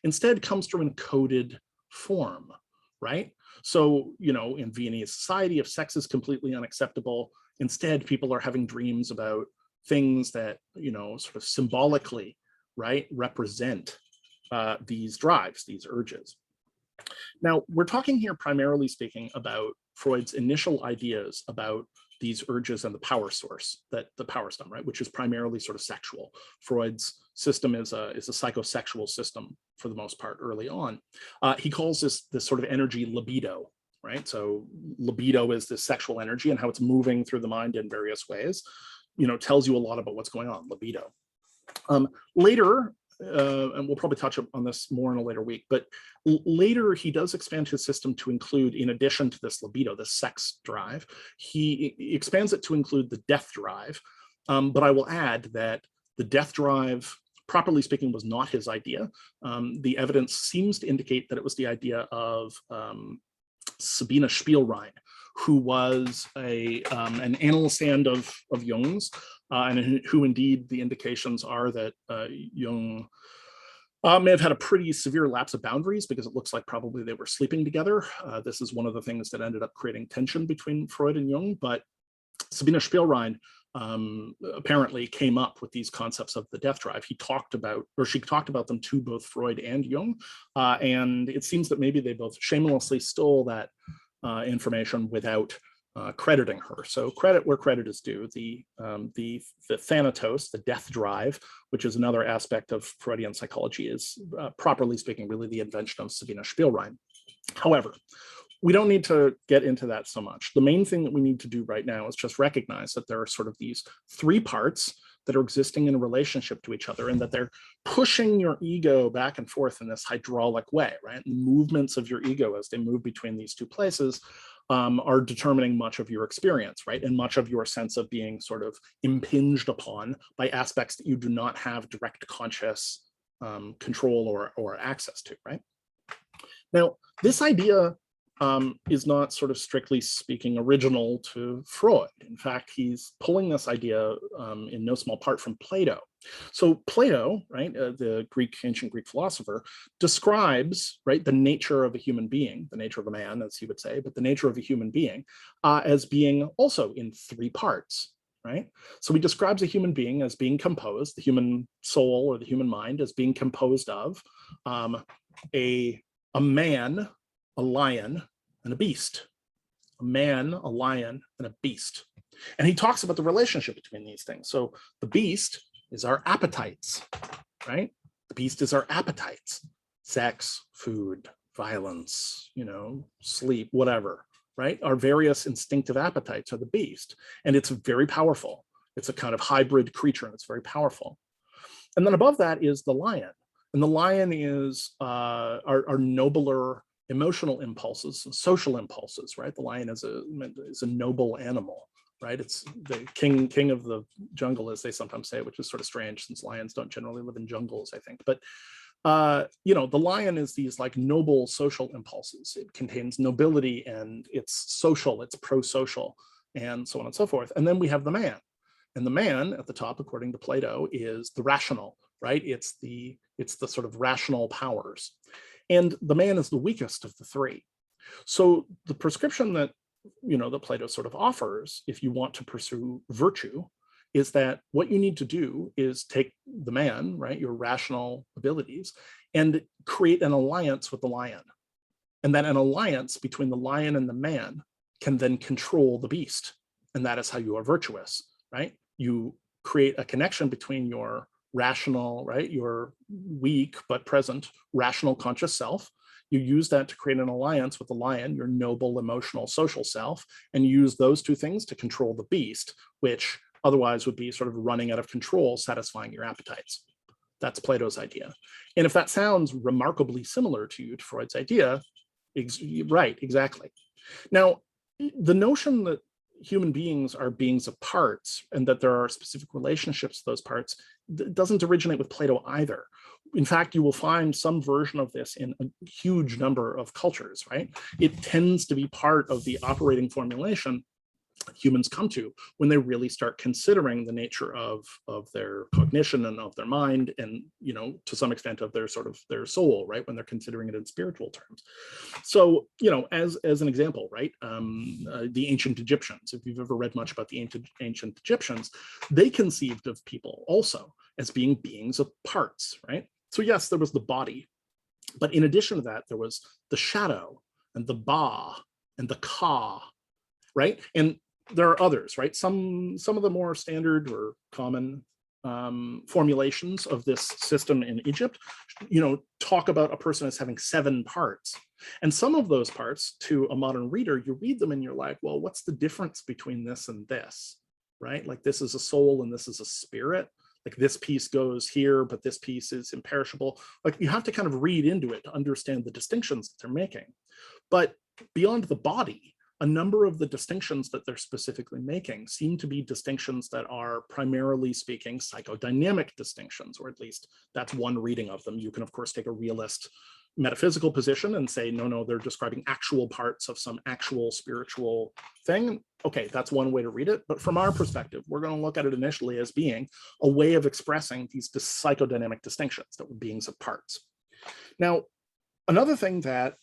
Speaker 1: instead comes through encoded form, right? So, in Viennese society, if sex is completely unacceptable, instead people are having dreams about things that, sort of symbolically, right, represent these drives, these urges. Now, we're talking here primarily speaking about Freud's initial ideas about these urges and the power source that the power stem, right, which is primarily sort of sexual. Freud's system is a psychosexual system for the most part early on. He calls this sort of energy libido, right? So libido is this sexual energy and how it's moving through the mind in various ways, tells you a lot about what's going on, libido. Later, and we'll probably touch on this more in a later week, but later he does expand his system to include, in addition to this libido, this sex drive, he expands it to include the death drive. But I will add that the death drive, properly speaking, was not his idea. The evidence seems to indicate that it was the idea of Sabine Spielrein, who was an analyst of Jung's, and who indeed the indications are that Jung may have had a pretty severe lapse of boundaries, because it looks like probably they were sleeping together. This is one of the things that ended up creating tension between Freud and Jung. But Sabine Spielrein apparently came up with these concepts of the death drive. She talked about them to both Freud and Jung, and it seems that maybe they both shamelessly stole that information without crediting her. So credit where credit is due. The thanatos, the death drive, which is another aspect of Freudian psychology, is properly speaking really the invention of Sabine Spielrein. However, we don't need to get into that so much. The main thing that we need to do right now is just recognize that there are sort of these three parts that are existing in a relationship to each other, and that they're pushing your ego back and forth in this hydraulic way, right? The movements of your ego as they move between these two places are determining much of your experience, right? And much of your sense of being sort of impinged upon by aspects that you do not have direct conscious control or access to, right? Now, this idea is not, sort of strictly speaking, original to Freud. In fact, he's pulling this idea in no small part from Plato. So Plato, right, the ancient Greek philosopher, describes, right, the nature of a human being, the nature of a man, as he would say, but the nature of a human being as being also in three parts, right? So he describes a human being as being composed, the human soul or the human mind as being composed of a man, a lion, and a beast. A man, a lion, and a beast. And he talks about the relationship between these things. So the beast is our appetites, right? The beast is our appetites. Sex, food, violence, sleep, whatever, right? Our various instinctive appetites are the beast. And it's very powerful. It's a kind of hybrid creature, and it's very powerful. And then above that is the lion. And the lion is our nobler emotional impulses, social impulses, right? The lion is a noble animal, right? It's the king of the jungle, as they sometimes say, which is sort of strange since lions don't generally live in jungles, I think. But the lion is these like noble social impulses. It contains nobility, and it's social, it's pro-social, and so on and so forth. And then we have the man. And the man at the top, according to Plato, is the rational, right? It's the sort of rational powers. And the man is the weakest of the three. So the prescription that, that Plato sort of offers, if you want to pursue virtue, is that what you need to do is take the man, right, your rational abilities, and create an alliance with the lion. And that an alliance between the lion and the man can then control the beast. And that is how you are virtuous, right? You create a connection between your rational, right, your weak but present rational conscious self. You use that to create an alliance with the lion, your noble emotional social self, and use those two things to control the beast, which otherwise would be sort of running out of control, satisfying your appetites. That's Plato's idea. And if that sounds remarkably similar to Freud's idea, right, exactly. Now, the notion that human beings are beings of parts and that there are specific relationships to those parts doesn't originate with Plato either. In fact, you will find some version of this in a huge number of cultures, right? It tends to be part of the operating formulation humans come to when they really start considering the nature of their cognition and of their mind, and to some extent of their sort of their soul, right, when they're considering it in spiritual terms. So as an example, right, the ancient Egyptians, if you've ever read much about the ancient Egyptians, they conceived of people also as being beings of parts, right? So yes, there was the body, but in addition to that, there was the shadow and the ba and the ka, right? And there are others, right? Some of the more standard or common formulations of this system in Egypt, talk about a person as having 7 parts. And some of those parts, to a modern reader, you read them and you're like, well, what's the difference between this and this, right? Like this is a soul and this is a spirit. Like this piece goes here, but this piece is imperishable. Like you have to kind of read into it to understand the distinctions that they're making. But beyond the body, a number of the distinctions that they're specifically making seem to be distinctions that are primarily speaking psychodynamic distinctions, or at least that's one reading of them. You can, of course, take a realist metaphysical position and say, no, they're describing actual parts of some actual spiritual thing. Okay, that's one way to read it. But from our perspective, we're going to look at it initially as being a way of expressing these psychodynamic distinctions that were beings of parts. Now, another thing that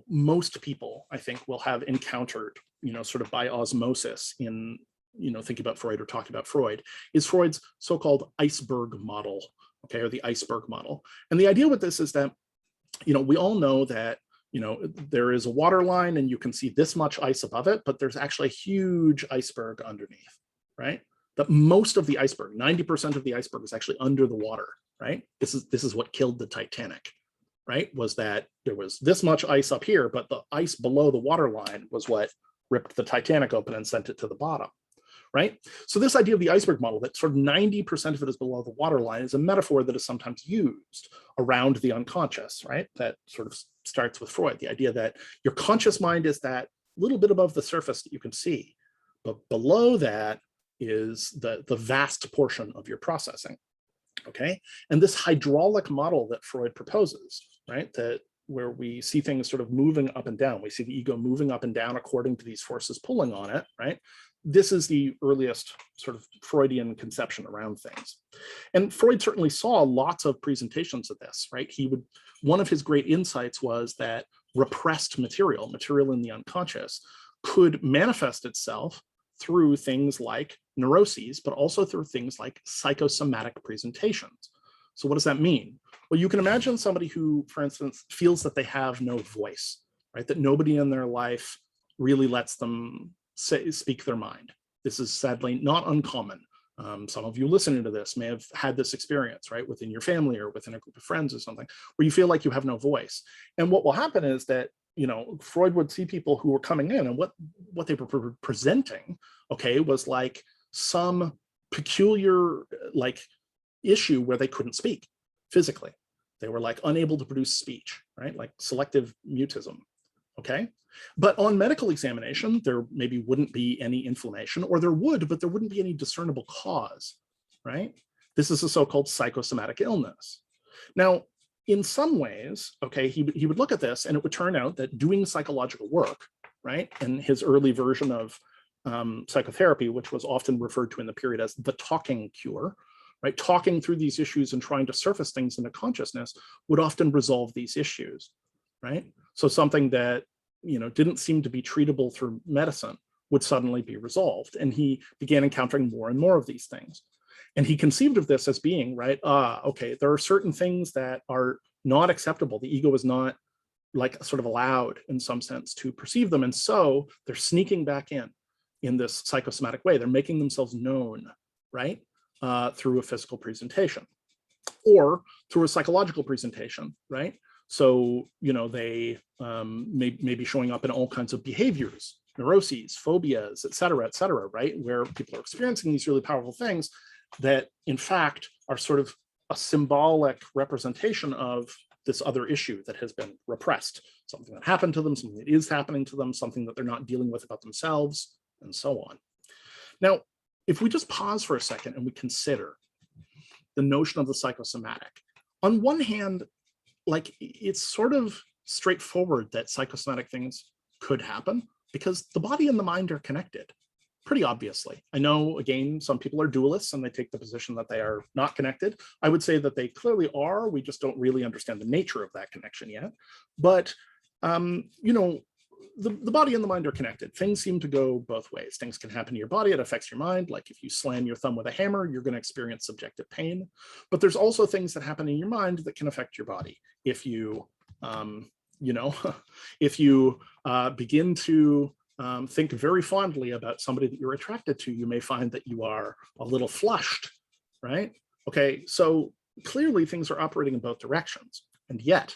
Speaker 1: most people, I think, will have encountered, sort of by osmosis in, thinking about Freud or talking about Freud, is Freud's so-called iceberg model, okay, or the iceberg model. And the idea with this is that, we all know that, there is a water line and you can see this much ice above it, but there's actually a huge iceberg underneath, right? That most of the iceberg, 90% of the iceberg, is actually under the water, right? This is what killed the Titanic. Right, was that there was this much ice up here, but the ice below the water line was what ripped the Titanic open and sent it to the bottom, right? So this idea of the iceberg model, that sort of 90% of it is below the water line, is a metaphor that is sometimes used around the unconscious, right? That sort of starts with Freud, the idea that your conscious mind is that little bit above the surface that you can see, but below that is the vast portion of your processing. Okay, and this hydraulic model that Freud proposes, right, that where we see things sort of moving up and down, we see the ego moving up and down according to these forces pulling on it, right? This is the earliest sort of Freudian conception around things. And Freud certainly saw lots of presentations of this, right? One of his great insights was that repressed material in the unconscious, could manifest itself through things like neuroses, but also through things like psychosomatic presentations. So what does that mean? Well, you can imagine somebody who, for instance, feels that they have no voice, right? That nobody in their life really lets them speak their mind. This is sadly not uncommon. Some of you listening to this may have had this experience, right? Within your family or within a group of friends or something, where you feel like you have no voice. And what will happen is that Freud would see people who were coming in, and what they were presenting, okay, was like some peculiar like issue where they couldn't speak physically. They were like unable to produce speech, right? Like selective mutism, okay? But on medical examination, there maybe wouldn't be any inflammation, or there would, but there wouldn't be any discernible cause, right? This is a so-called psychosomatic illness. Now, in some ways, okay, he would look at this and it would turn out that doing psychological work, right, and his early version of psychotherapy, which was often referred to in the period as the talking cure, right, talking through these issues and trying to surface things into consciousness would often resolve these issues, right? So something that, didn't seem to be treatable through medicine would suddenly be resolved. And he began encountering more and more of these things. And he conceived of this as being, right, okay, there are certain things that are not acceptable. The ego is not like sort of allowed in some sense to perceive them. And so they're sneaking back in this psychosomatic way. They're making themselves known, right, through a physical presentation or through a psychological presentation, right? So, they may be showing up in all kinds of behaviors, neuroses, phobias, et cetera, right? Where people are experiencing these really powerful things that in fact are sort of a symbolic representation of this other issue that has been repressed, something that happened to them, something that is happening to them, something that they're not dealing with about themselves, and so on. Now, if we just pause for a second and we consider the notion of the psychosomatic, on one hand, like it's sort of straightforward that psychosomatic things could happen because the body and the mind are connected, pretty obviously. I know, again, some people are dualists and they take the position that they are not connected. I would say that they clearly are. We just don't really understand the nature of that connection yet. But, the body and the mind are connected. Things seem to go both ways. Things can happen to your body. It affects your mind. Like if you slam your thumb with a hammer, you're going to experience subjective pain. But there's also things that happen in your mind that can affect your body. If you, if you begin to think very fondly about somebody that you're attracted to, you may find that you are a little flushed, right? Okay, so clearly things are operating in both directions. And yet,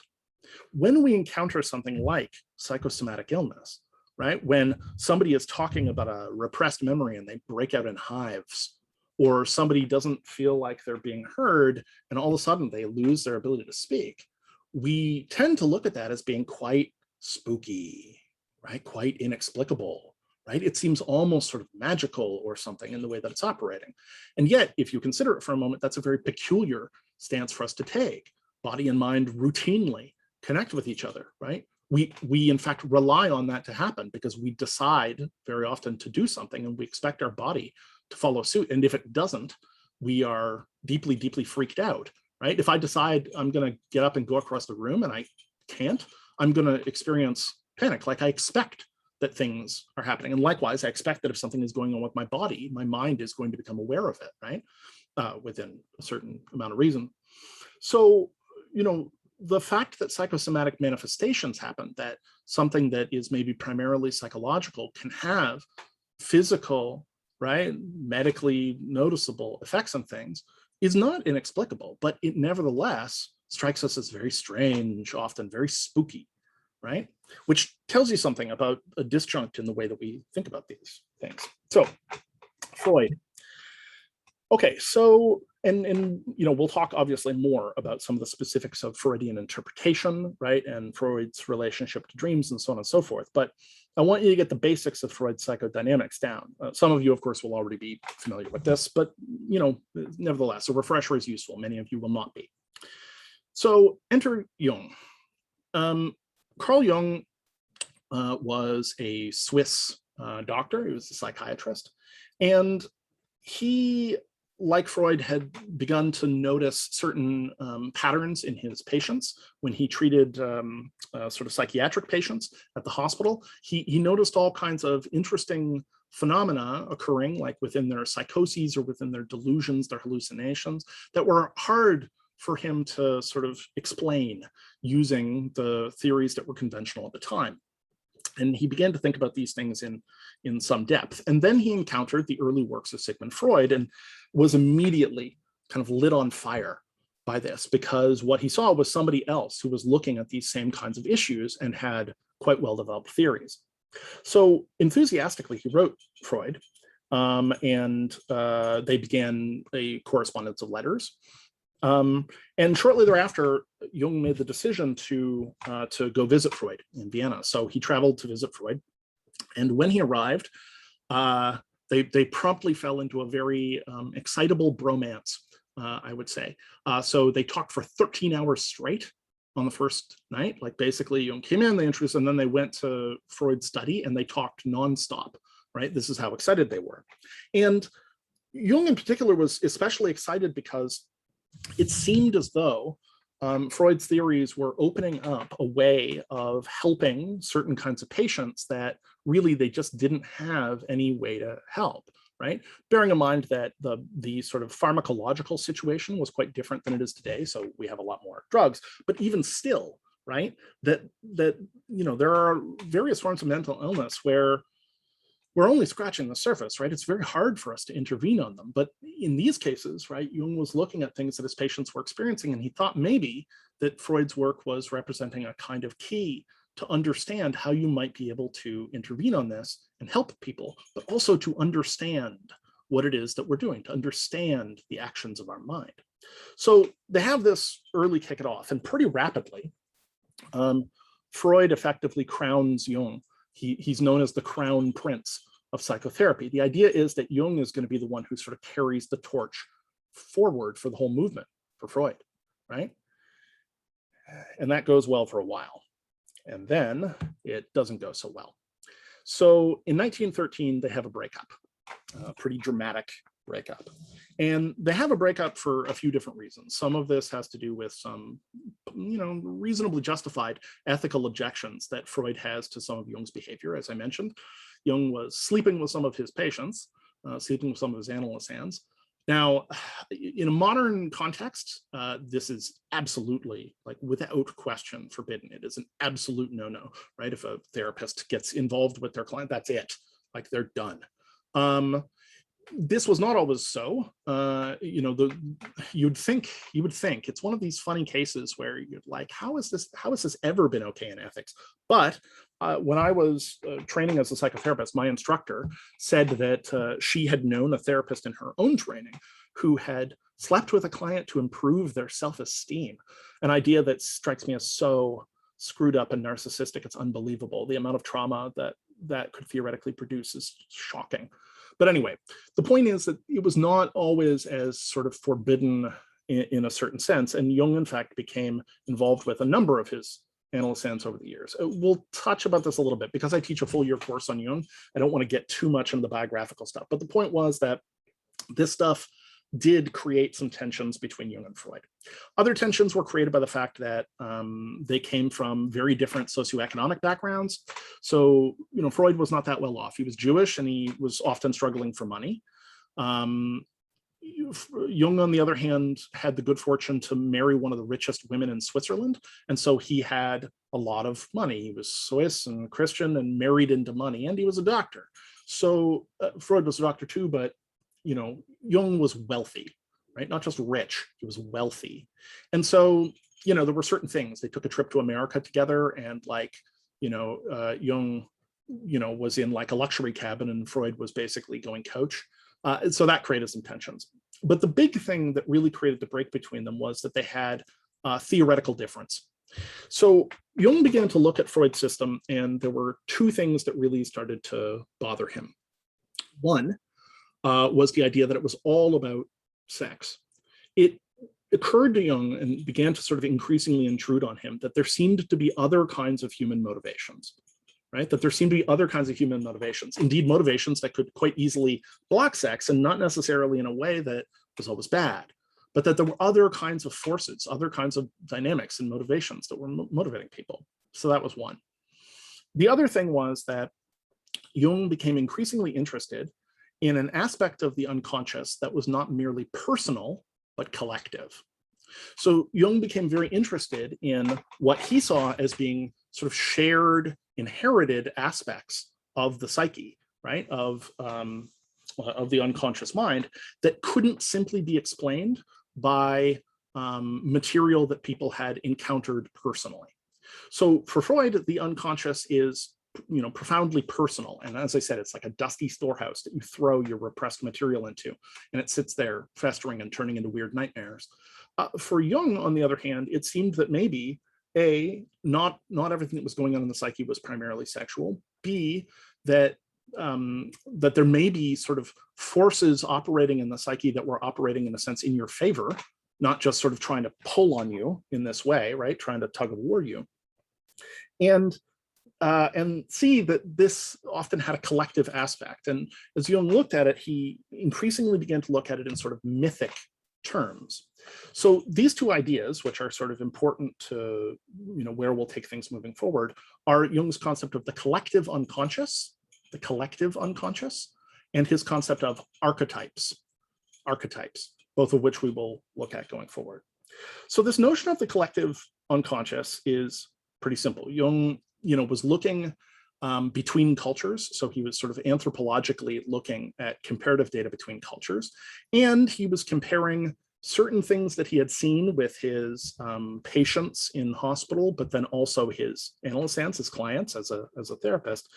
Speaker 1: when we encounter something like psychosomatic illness, right, when somebody is talking about a repressed memory and they break out in hives, or somebody doesn't feel like they're being heard and all of a sudden they lose their ability to speak, we tend to look at that as being quite spooky, right? Quite inexplicable, right? It seems almost sort of magical or something in the way that it's operating. And yet, if you consider it for a moment, that's a very peculiar stance for us to take. Body and mind routinely connect with each other, right? We in fact rely on that to happen because we decide very often to do something and we expect our body to follow suit. And if it doesn't, we are deeply, deeply freaked out, right? If I decide I'm going to get up and go across the room and I can't, I'm going to experience panic. Like I expect that things are happening. And likewise, I expect that if something is going on with my body, my mind is going to become aware of it, right? Within a certain amount of reason. So, you know, the fact that psychosomatic manifestations happen, that something that is maybe primarily psychological can have physical, right, medically noticeable effects on things is not inexplicable, but it nevertheless strikes us as very strange, often very spooky, right? Which tells you something about a disjunct in the way that we think about these things. So, Freud. Okay, so, and you know, we'll talk obviously more about some of the specifics of Freudian interpretation, right, and Freud's relationship to dreams and so on and so forth. But I want you to get the basics of Freud's psychodynamics down. Some of you, of course, will already be familiar with this, but you know, nevertheless, a refresher is useful. Many of you will not be. So, enter Jung. Carl Jung was a Swiss doctor. He was a psychiatrist, and he, like Freud, had begun to notice certain patterns in his patients when he treated sort of psychiatric patients at the hospital. He noticed all kinds of interesting phenomena occurring, like within their psychoses or within their delusions, their hallucinations, that were hard for him to sort of explain using the theories that were conventional at the time. And he began to think about these things in some depth. And then he encountered the early works of Sigmund Freud and was immediately kind of lit on fire by this, because what he saw was somebody else who was looking at these same kinds of issues and had quite well-developed theories. So enthusiastically, he wrote Freud, and they began a correspondence of letters. And shortly thereafter, Jung made the decision to go visit Freud in Vienna. So he traveled to visit Freud. And when he arrived, they promptly fell into a very excitable bromance, I would say. So they talked for 13 hours straight on the first night. Like basically Jung came in, they introduced, and then they went to Freud's study and they talked nonstop, right? This is how excited they were. And Jung in particular was especially excited because it seemed as though Freud's theories were opening up a way of helping certain kinds of patients that really they just didn't have any way to help, right? Bearing in mind that the sort of pharmacological situation was quite different than it is today. So we have a lot more drugs, but even still, right, that you know, there are various forms of mental illness where we're only scratching the surface, right? It's very hard for us to intervene on them. But in these cases, right, Jung was looking at things that his patients were experiencing, and he thought maybe that Freud's work was representing a kind of key to understand how you might be able to intervene on this and help people, but also to understand what it is that we're doing, to understand the actions of our mind. So they have this early kick it off, and pretty rapidly, Freud effectively crowns Jung. He's known as the crown prince of psychotherapy. The idea is that Jung is going to be the one who sort of carries the torch forward for the whole movement for Freud, right? And that goes well for a while. And then it doesn't go so well. So in 1913, they have a breakup, a pretty dramatic breakup. And they have a breakup for a few different reasons. Some of this has to do with some, you know, reasonably justified ethical objections that Freud has to some of Jung's behavior. As I mentioned, Jung was sleeping with some of his patients, sleeping with some of his analysts' hands. Now, in a modern context, this is absolutely, like, without question, forbidden. It is an absolute no-no, right? If a therapist gets involved with their client, that's it. Like, they're done. This was not always so. You would think it's one of these funny cases where you're like, how has this ever been okay in ethics? But when I was training as a psychotherapist, my instructor said that she had known a therapist in her own training who had slept with a client to improve their self-esteem, an idea that strikes me as so screwed up and narcissistic. It's unbelievable. The amount of trauma that could theoretically produce is shocking. But anyway, the point is that it was not always as sort of forbidden in a certain sense. And Jung, in fact, became involved with a number of his analysts over the years. We'll touch about this a little bit because I teach a full year course on Jung. I don't want to get too much into the biographical stuff. But the point was that this stuff did create some tensions between Jung and Freud. Other tensions were created by the fact that they came from very different socioeconomic backgrounds. So, Freud was not that well off. He was Jewish and he was often struggling for money. Jung, on the other hand, had the good fortune to marry one of the richest women in Switzerland. And so he had a lot of money. He was Swiss and Christian and married into money, and he was a doctor. So Freud was a doctor too, but Jung was wealthy, right? Not just rich, he was wealthy. And so, there were certain things. They took a trip to America together, and Jung, was in like a luxury cabin and Freud was basically going coach. So that created some tensions. But the big thing that really created the break between them was that they had theoretical difference. So Jung began to look at Freud's system, and there were two things that really started to bother him. One was the idea that it was all about sex. It occurred to Jung and began to sort of increasingly intrude on him that there seemed to be other kinds of human motivations, right? That there seemed to be other kinds of human motivations, indeed motivations that could quite easily block sex, and not necessarily in a way that was always bad, but that there were other kinds of forces, other kinds of dynamics and motivations that were motivating people. So that was one. The other thing was that Jung became increasingly interested in an aspect of the unconscious that was not merely personal, but collective. So Jung became very interested in what he saw as being sort of shared, inherited aspects of the psyche, right? Of the unconscious mind that couldn't simply be explained by material that people had encountered personally. So for Freud, the unconscious is profoundly personal. And as I said, it's like a dusty storehouse that you throw your repressed material into, and it sits there festering and turning into weird nightmares. For Jung, on the other hand, it seemed that maybe not everything that was going on in the psyche was primarily sexual. B, that there may be sort of forces operating in the psyche that were operating in a sense in your favor, not just sort of trying to pull on you in this way, right? Trying to tug of war you. And see that this often had a collective aspect. And as Jung looked at it, he increasingly began to look at it in sort of mythic terms. So these two ideas, which are sort of important to where we'll take things moving forward, are Jung's concept of the collective unconscious, and his concept of archetypes, both of which we will look at going forward. So this notion of the collective unconscious is pretty simple. Jung was looking between cultures. So he was sort of anthropologically looking at comparative data between cultures. And he was comparing certain things that he had seen with his patients in hospital, but then also his analysts, his clients as a therapist.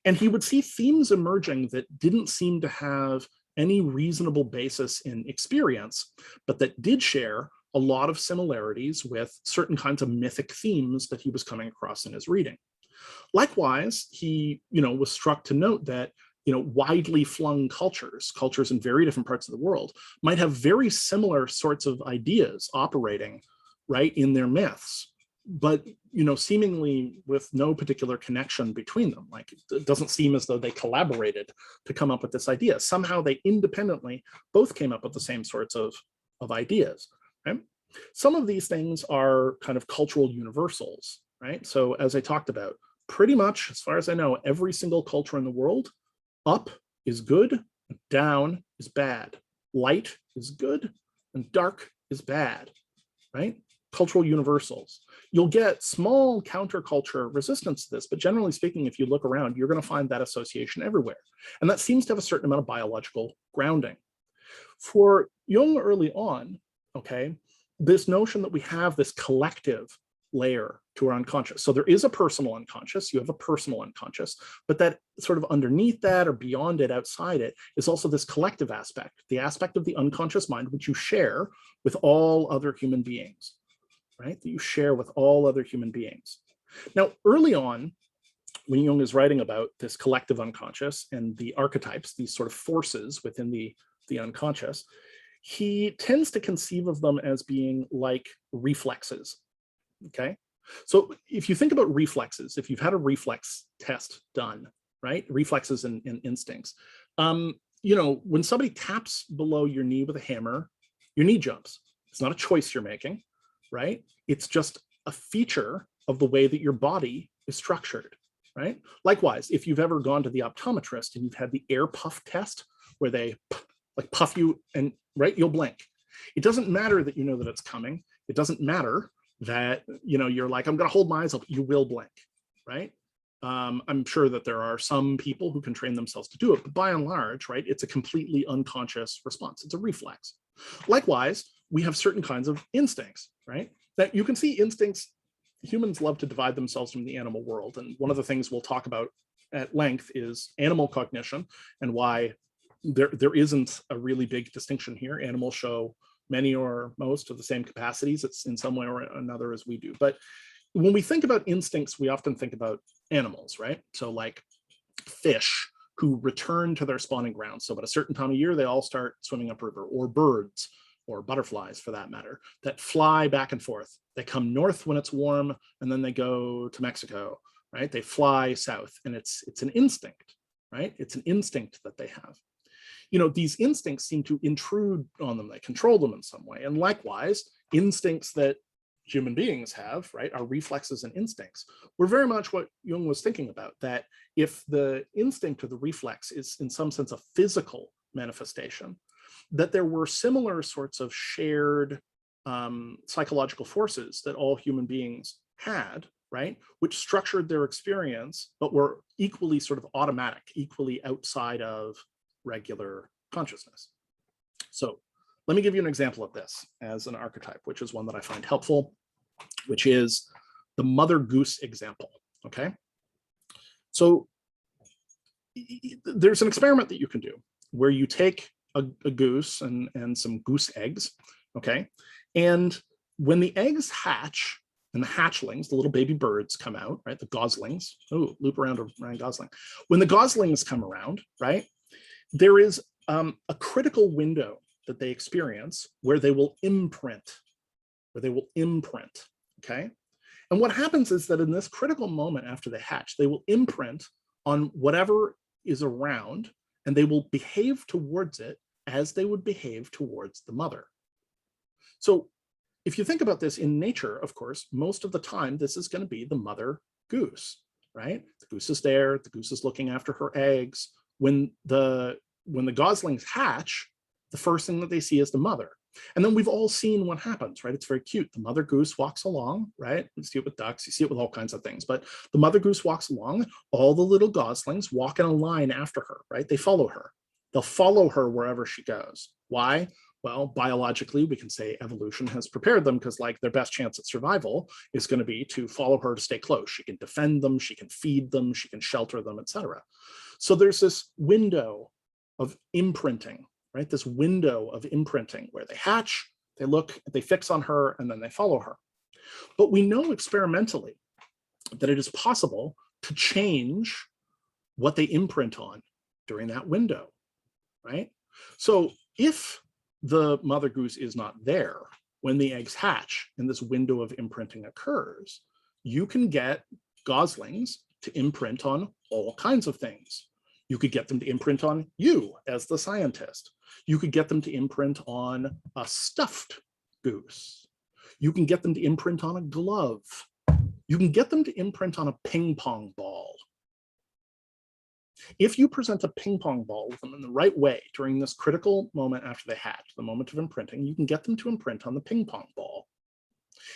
Speaker 1: And he would see themes emerging that didn't seem to have any reasonable basis in experience, but that did share a lot of similarities with certain kinds of mythic themes that he was coming across in his reading. Likewise, he was struck to note that widely flung cultures in very different parts of the world might have very similar sorts of ideas operating right in their myths, but seemingly with no particular connection between them. Like, it doesn't seem as though they collaborated to come up with this idea. Somehow they independently both came up with the same sorts of ideas. Right? Some of these things are kind of cultural universals, right? So as I talked about, pretty much, as far as I know, every single culture in the world, up is good, down is bad. light is good and dark is bad, right? Cultural universals. You'll get small counterculture resistance to this, but generally speaking, if you look around, you're going to find that association everywhere. And that seems to have a certain amount of biological grounding. For Jung early on, okay, this notion that we have this collective layer to our unconscious. So there is a personal unconscious, you have a personal unconscious, but that sort of underneath that or beyond it, outside it, is also this collective aspect, the aspect of the unconscious mind, which you share with all other human beings, right? That you share with all other human beings. Now, early on, when Jung is writing about this collective unconscious and the archetypes, these sort of forces within the unconscious, he tends to conceive of them as being like reflexes. Okay, so if you think about reflexes, if you've had a reflex test done, right, reflexes and instincts, you know, when somebody taps below your knee with a hammer, your knee jumps. It's not a choice you're making, right? It's just a feature of the way that your body is structured, right? Likewise, if you've ever gone to the optometrist and you've had the air puff test where they like puff you and, right, you'll blink. It doesn't matter that you know that it's coming. It doesn't matter that, you know, you're like, I'm going to hold my eyes open. You will blink, right? I'm sure that there are some people who can train themselves to do it, but by and large, right, it's a completely unconscious response. It's a reflex. Likewise, we have certain kinds of instincts, right? That you can see instincts, humans love to divide themselves from the animal world. And one of the things we'll talk about at length is animal cognition and why there isn't a really big distinction here. Animals show many or most of the same capacities. It's in some way or another as we do. But when we think about instincts, we often think about animals, right? So like fish who return to their spawning ground. So at a certain time of year, they all start swimming upriver, or birds or butterflies for that matter, that fly back and forth. They come north when it's warm and then they go to Mexico, right? They fly south and it's an instinct, right? It's an instinct that they have. You know, these instincts seem to intrude on them. They control them in some way. And likewise, instincts that human beings have, right, are reflexes and instincts, were very much what Jung was thinking about, that if the instinct or the reflex is in some sense a physical manifestation, that there were similar sorts of shared psychological forces that all human beings had, right, which structured their experience, but were equally sort of automatic, equally outside of regular consciousness. So let me give you an example of this as an archetype, which is one that I find helpful, which is the mother goose example, okay? So there's an experiment that you can do where you take a goose and some goose eggs, okay? And when the eggs hatch and the hatchlings, the little baby birds come out, right? The goslings, oh, loop around Ryan Gosling. When the goslings come around, right? There is a critical window that they experience where they will imprint, okay? And what happens is that in this critical moment after they hatch, they will imprint on whatever is around and they will behave towards it as they would behave towards the mother. So if you think about this in nature, of course, most of the time, this is going to be the mother goose, right? The goose is there, the goose is looking after her eggs. When the goslings hatch, the first thing that they see is the mother. And then we've all seen what happens, right? It's very cute. The mother goose walks along, right? You see it with ducks, you see it with all kinds of things, but the mother goose walks along, all the little goslings walk in a line after her, right? They follow her. They'll follow her wherever she goes. Why? Well, biologically, we can say evolution has prepared them because like their best chance at survival is going to be to follow her to stay close. She can defend them, she can feed them, she can shelter them, etc. So there's this window of imprinting, right? This window of imprinting where they hatch, they look, they fix on her, and then they follow her. But we know experimentally that it is possible to change what they imprint on during that window, right? So if the mother goose is not there when the eggs hatch and this window of imprinting occurs, you can get goslings to imprint on all kinds of things. You could get them to imprint on you as the scientist. You could get them to imprint on a stuffed goose. You can get them to imprint on a glove. You can get them to imprint on a ping pong ball. If you present a ping pong ball with them in the right way during this critical moment after they hatch, the moment of imprinting, you can get them to imprint on the ping pong ball.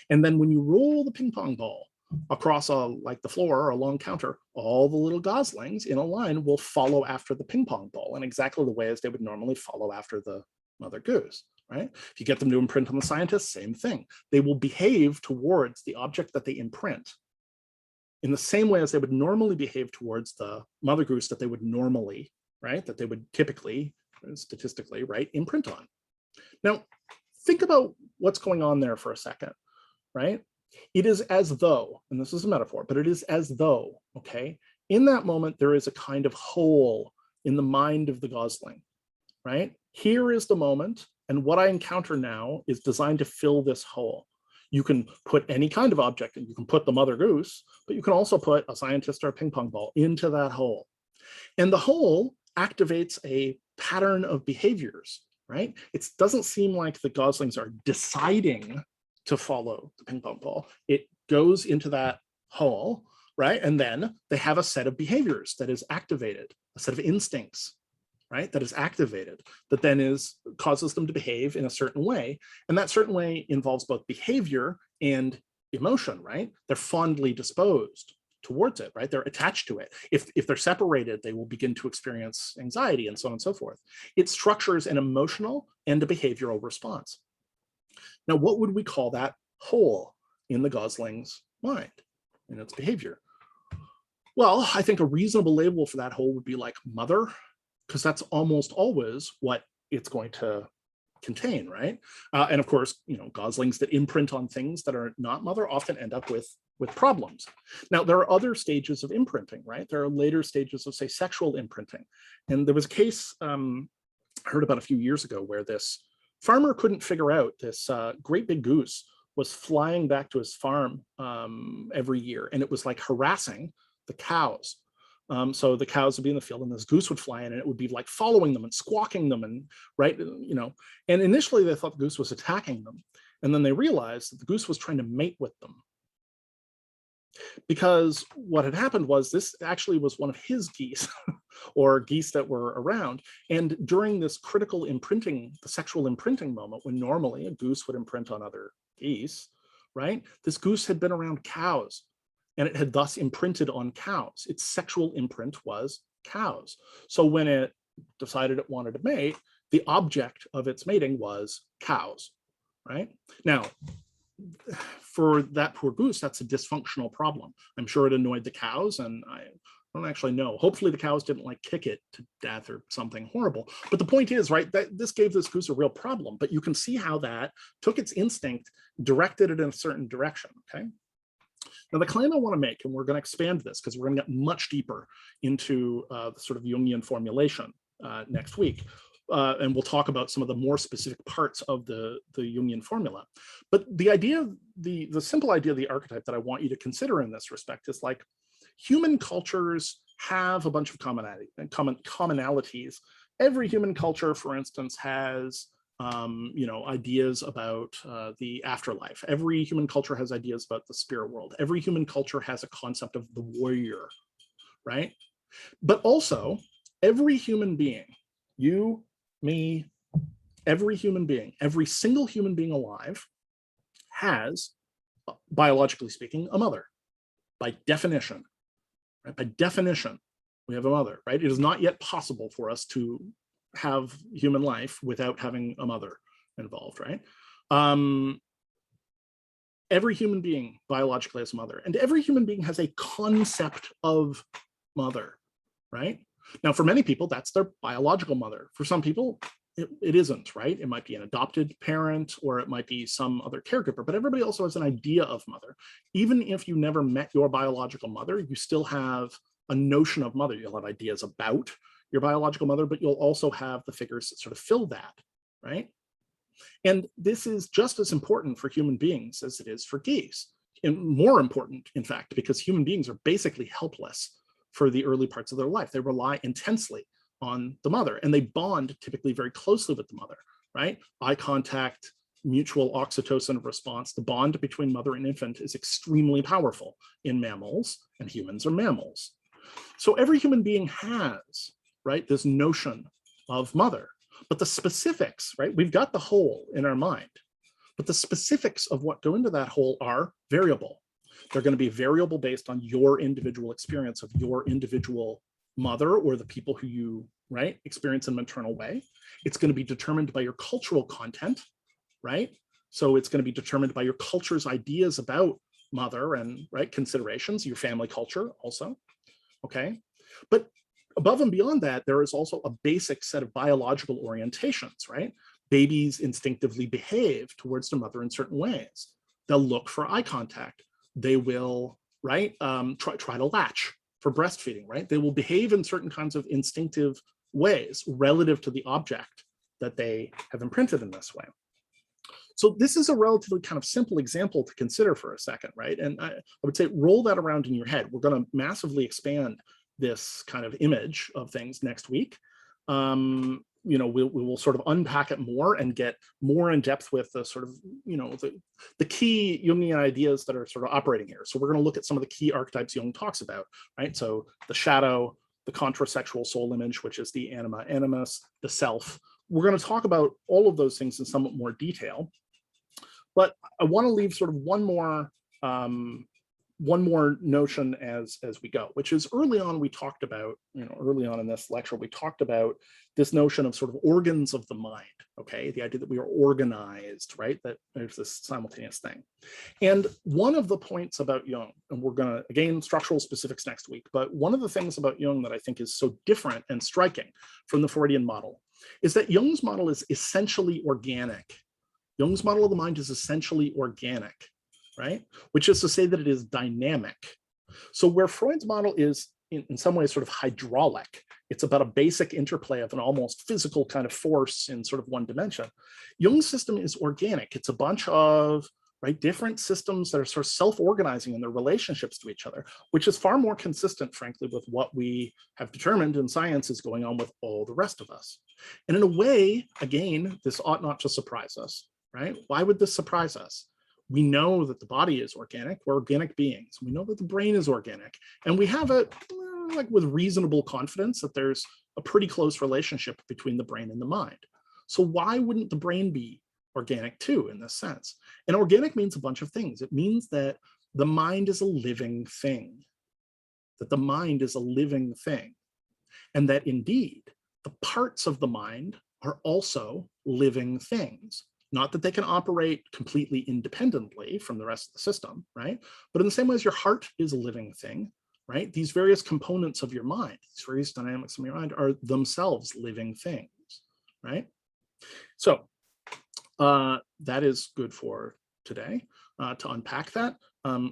Speaker 1: And then when you roll the ping pong ball across like the floor or a long counter, all the little goslings in a line will follow after the ping pong ball in exactly the way as they would normally follow after the mother goose, right? If you get them to imprint on the scientist, same thing. They will behave towards the object that they imprint in the same way as they would normally behave towards the mother goose that they would normally, right, that they would typically, statistically, right, imprint on. Now, think about what's going on there for a second, right? It is as though, and this is a metaphor, but it is as though, okay, in that moment, there is a kind of hole in the mind of the gosling, right? Here is the moment, and what I encounter now is designed to fill this hole. You can put any kind of object, and you can put the mother goose, but you can also put a scientist or a ping pong ball into that hole. And the hole activates a pattern of behaviors, right? It doesn't seem like the goslings are deciding to follow the ping pong ball. It goes into that hole, right? And then they have a set of behaviors that is activated, a set of instincts, right, that is activated, that then causes them to behave in a certain way. And that certain way involves both behavior and emotion, right? They're fondly disposed towards it, right? They're attached to it. If they're separated, they will begin to experience anxiety and so on and so forth. It structures an emotional and a behavioral response. Now, what would we call that hole in the gosling's mind and its behavior? Well, I think a reasonable label for that hole would be like mother, because that's almost always what it's going to contain, right? And of course, goslings that imprint on things that are not mother often end up with problems. Now, there are other stages of imprinting, right? There are later stages of, say, sexual imprinting. And there was a case I heard about a few years ago where this farmer couldn't figure out this great big goose was flying back to his farm every year, and it was like harassing the cows. So the cows would be in the field and this goose would fly in and it would be like following them and squawking them and and initially they thought the goose was attacking them. And then they realized that the goose was trying to mate with them. Because what had happened was this actually was one of his geese or geese that were around. And during this critical imprinting, the sexual imprinting moment, when normally a goose would imprint on other geese, right? This goose had been around cows, and it had thus imprinted on cows. Its sexual imprint was cows. So when it decided it wanted to mate, the object of its mating was cows, right? Now, for that poor goose, that's a dysfunctional problem. I'm sure it annoyed the cows, and I don't actually know. Hopefully the cows didn't like kick it to death or something horrible. But the point is, right, that this gave this goose a real problem. But you can see how that took its instinct, directed it in a certain direction, okay? Now, the claim I want to make, and we're going to expand this because we're going to get much deeper into the sort of Jungian formulation next week. And we'll talk about some of the more specific parts of the Jungian formula. But the idea, the simple idea of the archetype that I want you to consider in this respect is like human cultures have a bunch of commonalities. Every human culture, for instance, has ideas about the afterlife. Every human culture has ideas about the spirit world. Every human culture has a concept of the warrior, right? But also, every human being, you, me, every human being, every single human being alive has, biologically speaking, a mother, by definition. Right? By definition, we have a mother, right? It is not yet possible for us to have human life without having a mother involved, right? Every human being biologically has a mother, and every human being has a concept of mother, right? Now, for many people, that's their biological mother. For some people, it isn't, right? It might be an adopted parent, or it might be some other caregiver, but everybody also has an idea of mother. Even if you never met your biological mother, you still have a notion of mother. You'll have ideas about your biological mother, but you'll also have the figures that sort of fill that, right? And this is just as important for human beings as it is for geese, and more important, in fact, because human beings are basically helpless for the early parts of their life. They rely intensely on the mother, and they bond typically very closely with the mother, right? Eye contact, mutual oxytocin response, the bond between mother and infant is extremely powerful in mammals, and humans are mammals. So every human being has, right, this notion of mother, but the specifics, right, we've got the whole in our mind, but the specifics of what go into that whole are variable. They're going to be variable based on your individual experience of your individual mother or the people who you, right, experience in a maternal way. It's going to be determined by your cultural content, right? So it's going to be determined by your culture's ideas about mother and, right, considerations, your family culture also, okay? But above and beyond that, there is also a basic set of biological orientations, right? Babies instinctively behave towards their mother in certain ways. They'll look for eye contact. They will, right, try to latch for breastfeeding, right? They will behave in certain kinds of instinctive ways relative to the object that they have imprinted in this way. So this is a relatively kind of simple example to consider for a second, right? And I would say roll that around in your head. We're going to massively expand this kind of image of things next week. You know, we will sort of unpack it more and get more in depth with the sort of, you know, the key Jungian ideas that are sort of operating here. So we're going to look at some of the key archetypes Jung talks about, right? So the shadow, the contrasexual soul image, which is the anima animus, the self. We're going to talk about all of those things in somewhat more detail. But I want to leave sort of one more notion as we go, which is early on we talked about, you know, early on in this lecture, we talked about this notion of sort of organs of the mind, okay? The idea that we are organized, right? That there's this simultaneous thing. And one of the points about Jung, and we're gonna, again, structural specifics next week, but one of the things about Jung that I think is so different and striking from the Freudian model is that Jung's model is essentially organic. Jung's model of the mind is essentially organic, right? Which is to say that it is dynamic. So where Freud's model is in some ways sort of hydraulic, it's about a basic interplay of an almost physical kind of force in sort of one dimension. Jung's system is organic. It's a bunch of, right, different systems that are sort of self-organizing in their relationships to each other, which is far more consistent, frankly, with what we have determined in science is going on with all the rest of us. And in a way, again, this ought not to surprise us, right? Why would this surprise us? We know that the body is organic. We're organic beings. We know that the brain is organic. And we have it like with reasonable confidence that there's a pretty close relationship between the brain and the mind. So why wouldn't the brain be organic too in this sense? And organic means a bunch of things. It means that the mind is a living thing, that the mind is a living thing, and that indeed the parts of the mind are also living things. Not that they can operate completely independently from the rest of the system, right? But in the same way as your heart is a living thing, right? These various components of your mind, these various dynamics of your mind are themselves living things, right? So that is good for today to unpack that.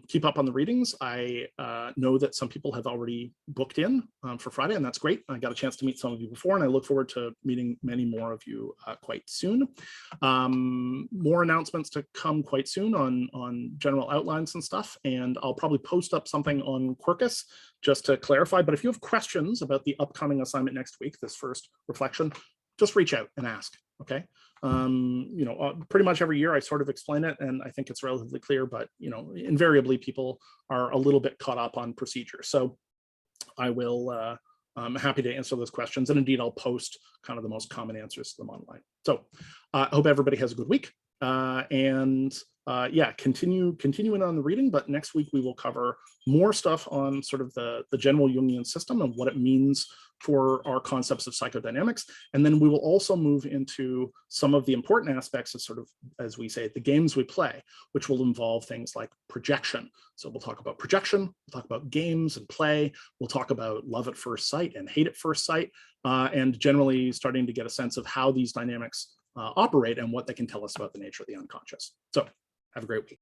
Speaker 1: Keep up on the readings. I know that some people have already booked in for Friday, and that's great. I got a chance to meet some of you before, and I look forward to meeting many more of you quite soon. More announcements to come quite soon on general outlines and stuff, and I'll probably post up something on Quirkus just to clarify. But if you have questions about the upcoming assignment next week, this first reflection, just reach out and ask, okay? You know, pretty much every year I sort of explain it and I think it's relatively clear, but, you know, invariably people are a little bit caught up on procedure. So I will, I'm happy to answer those questions. And indeed, I'll post kind of the most common answers to them online. So I hope everybody has a good week. Yeah, continuing on the reading, but next week we will cover more stuff on sort of the general Jungian system and what it means for our concepts of psychodynamics. And then we will also move into some of the important aspects of sort of, as we say, the games we play, which will involve things like projection. So we'll talk about projection, we'll talk about games and play, we'll talk about love at first sight and hate at first sight, and generally starting to get a sense of how these dynamics operate and what they can tell us about the nature of the unconscious. So have a great week.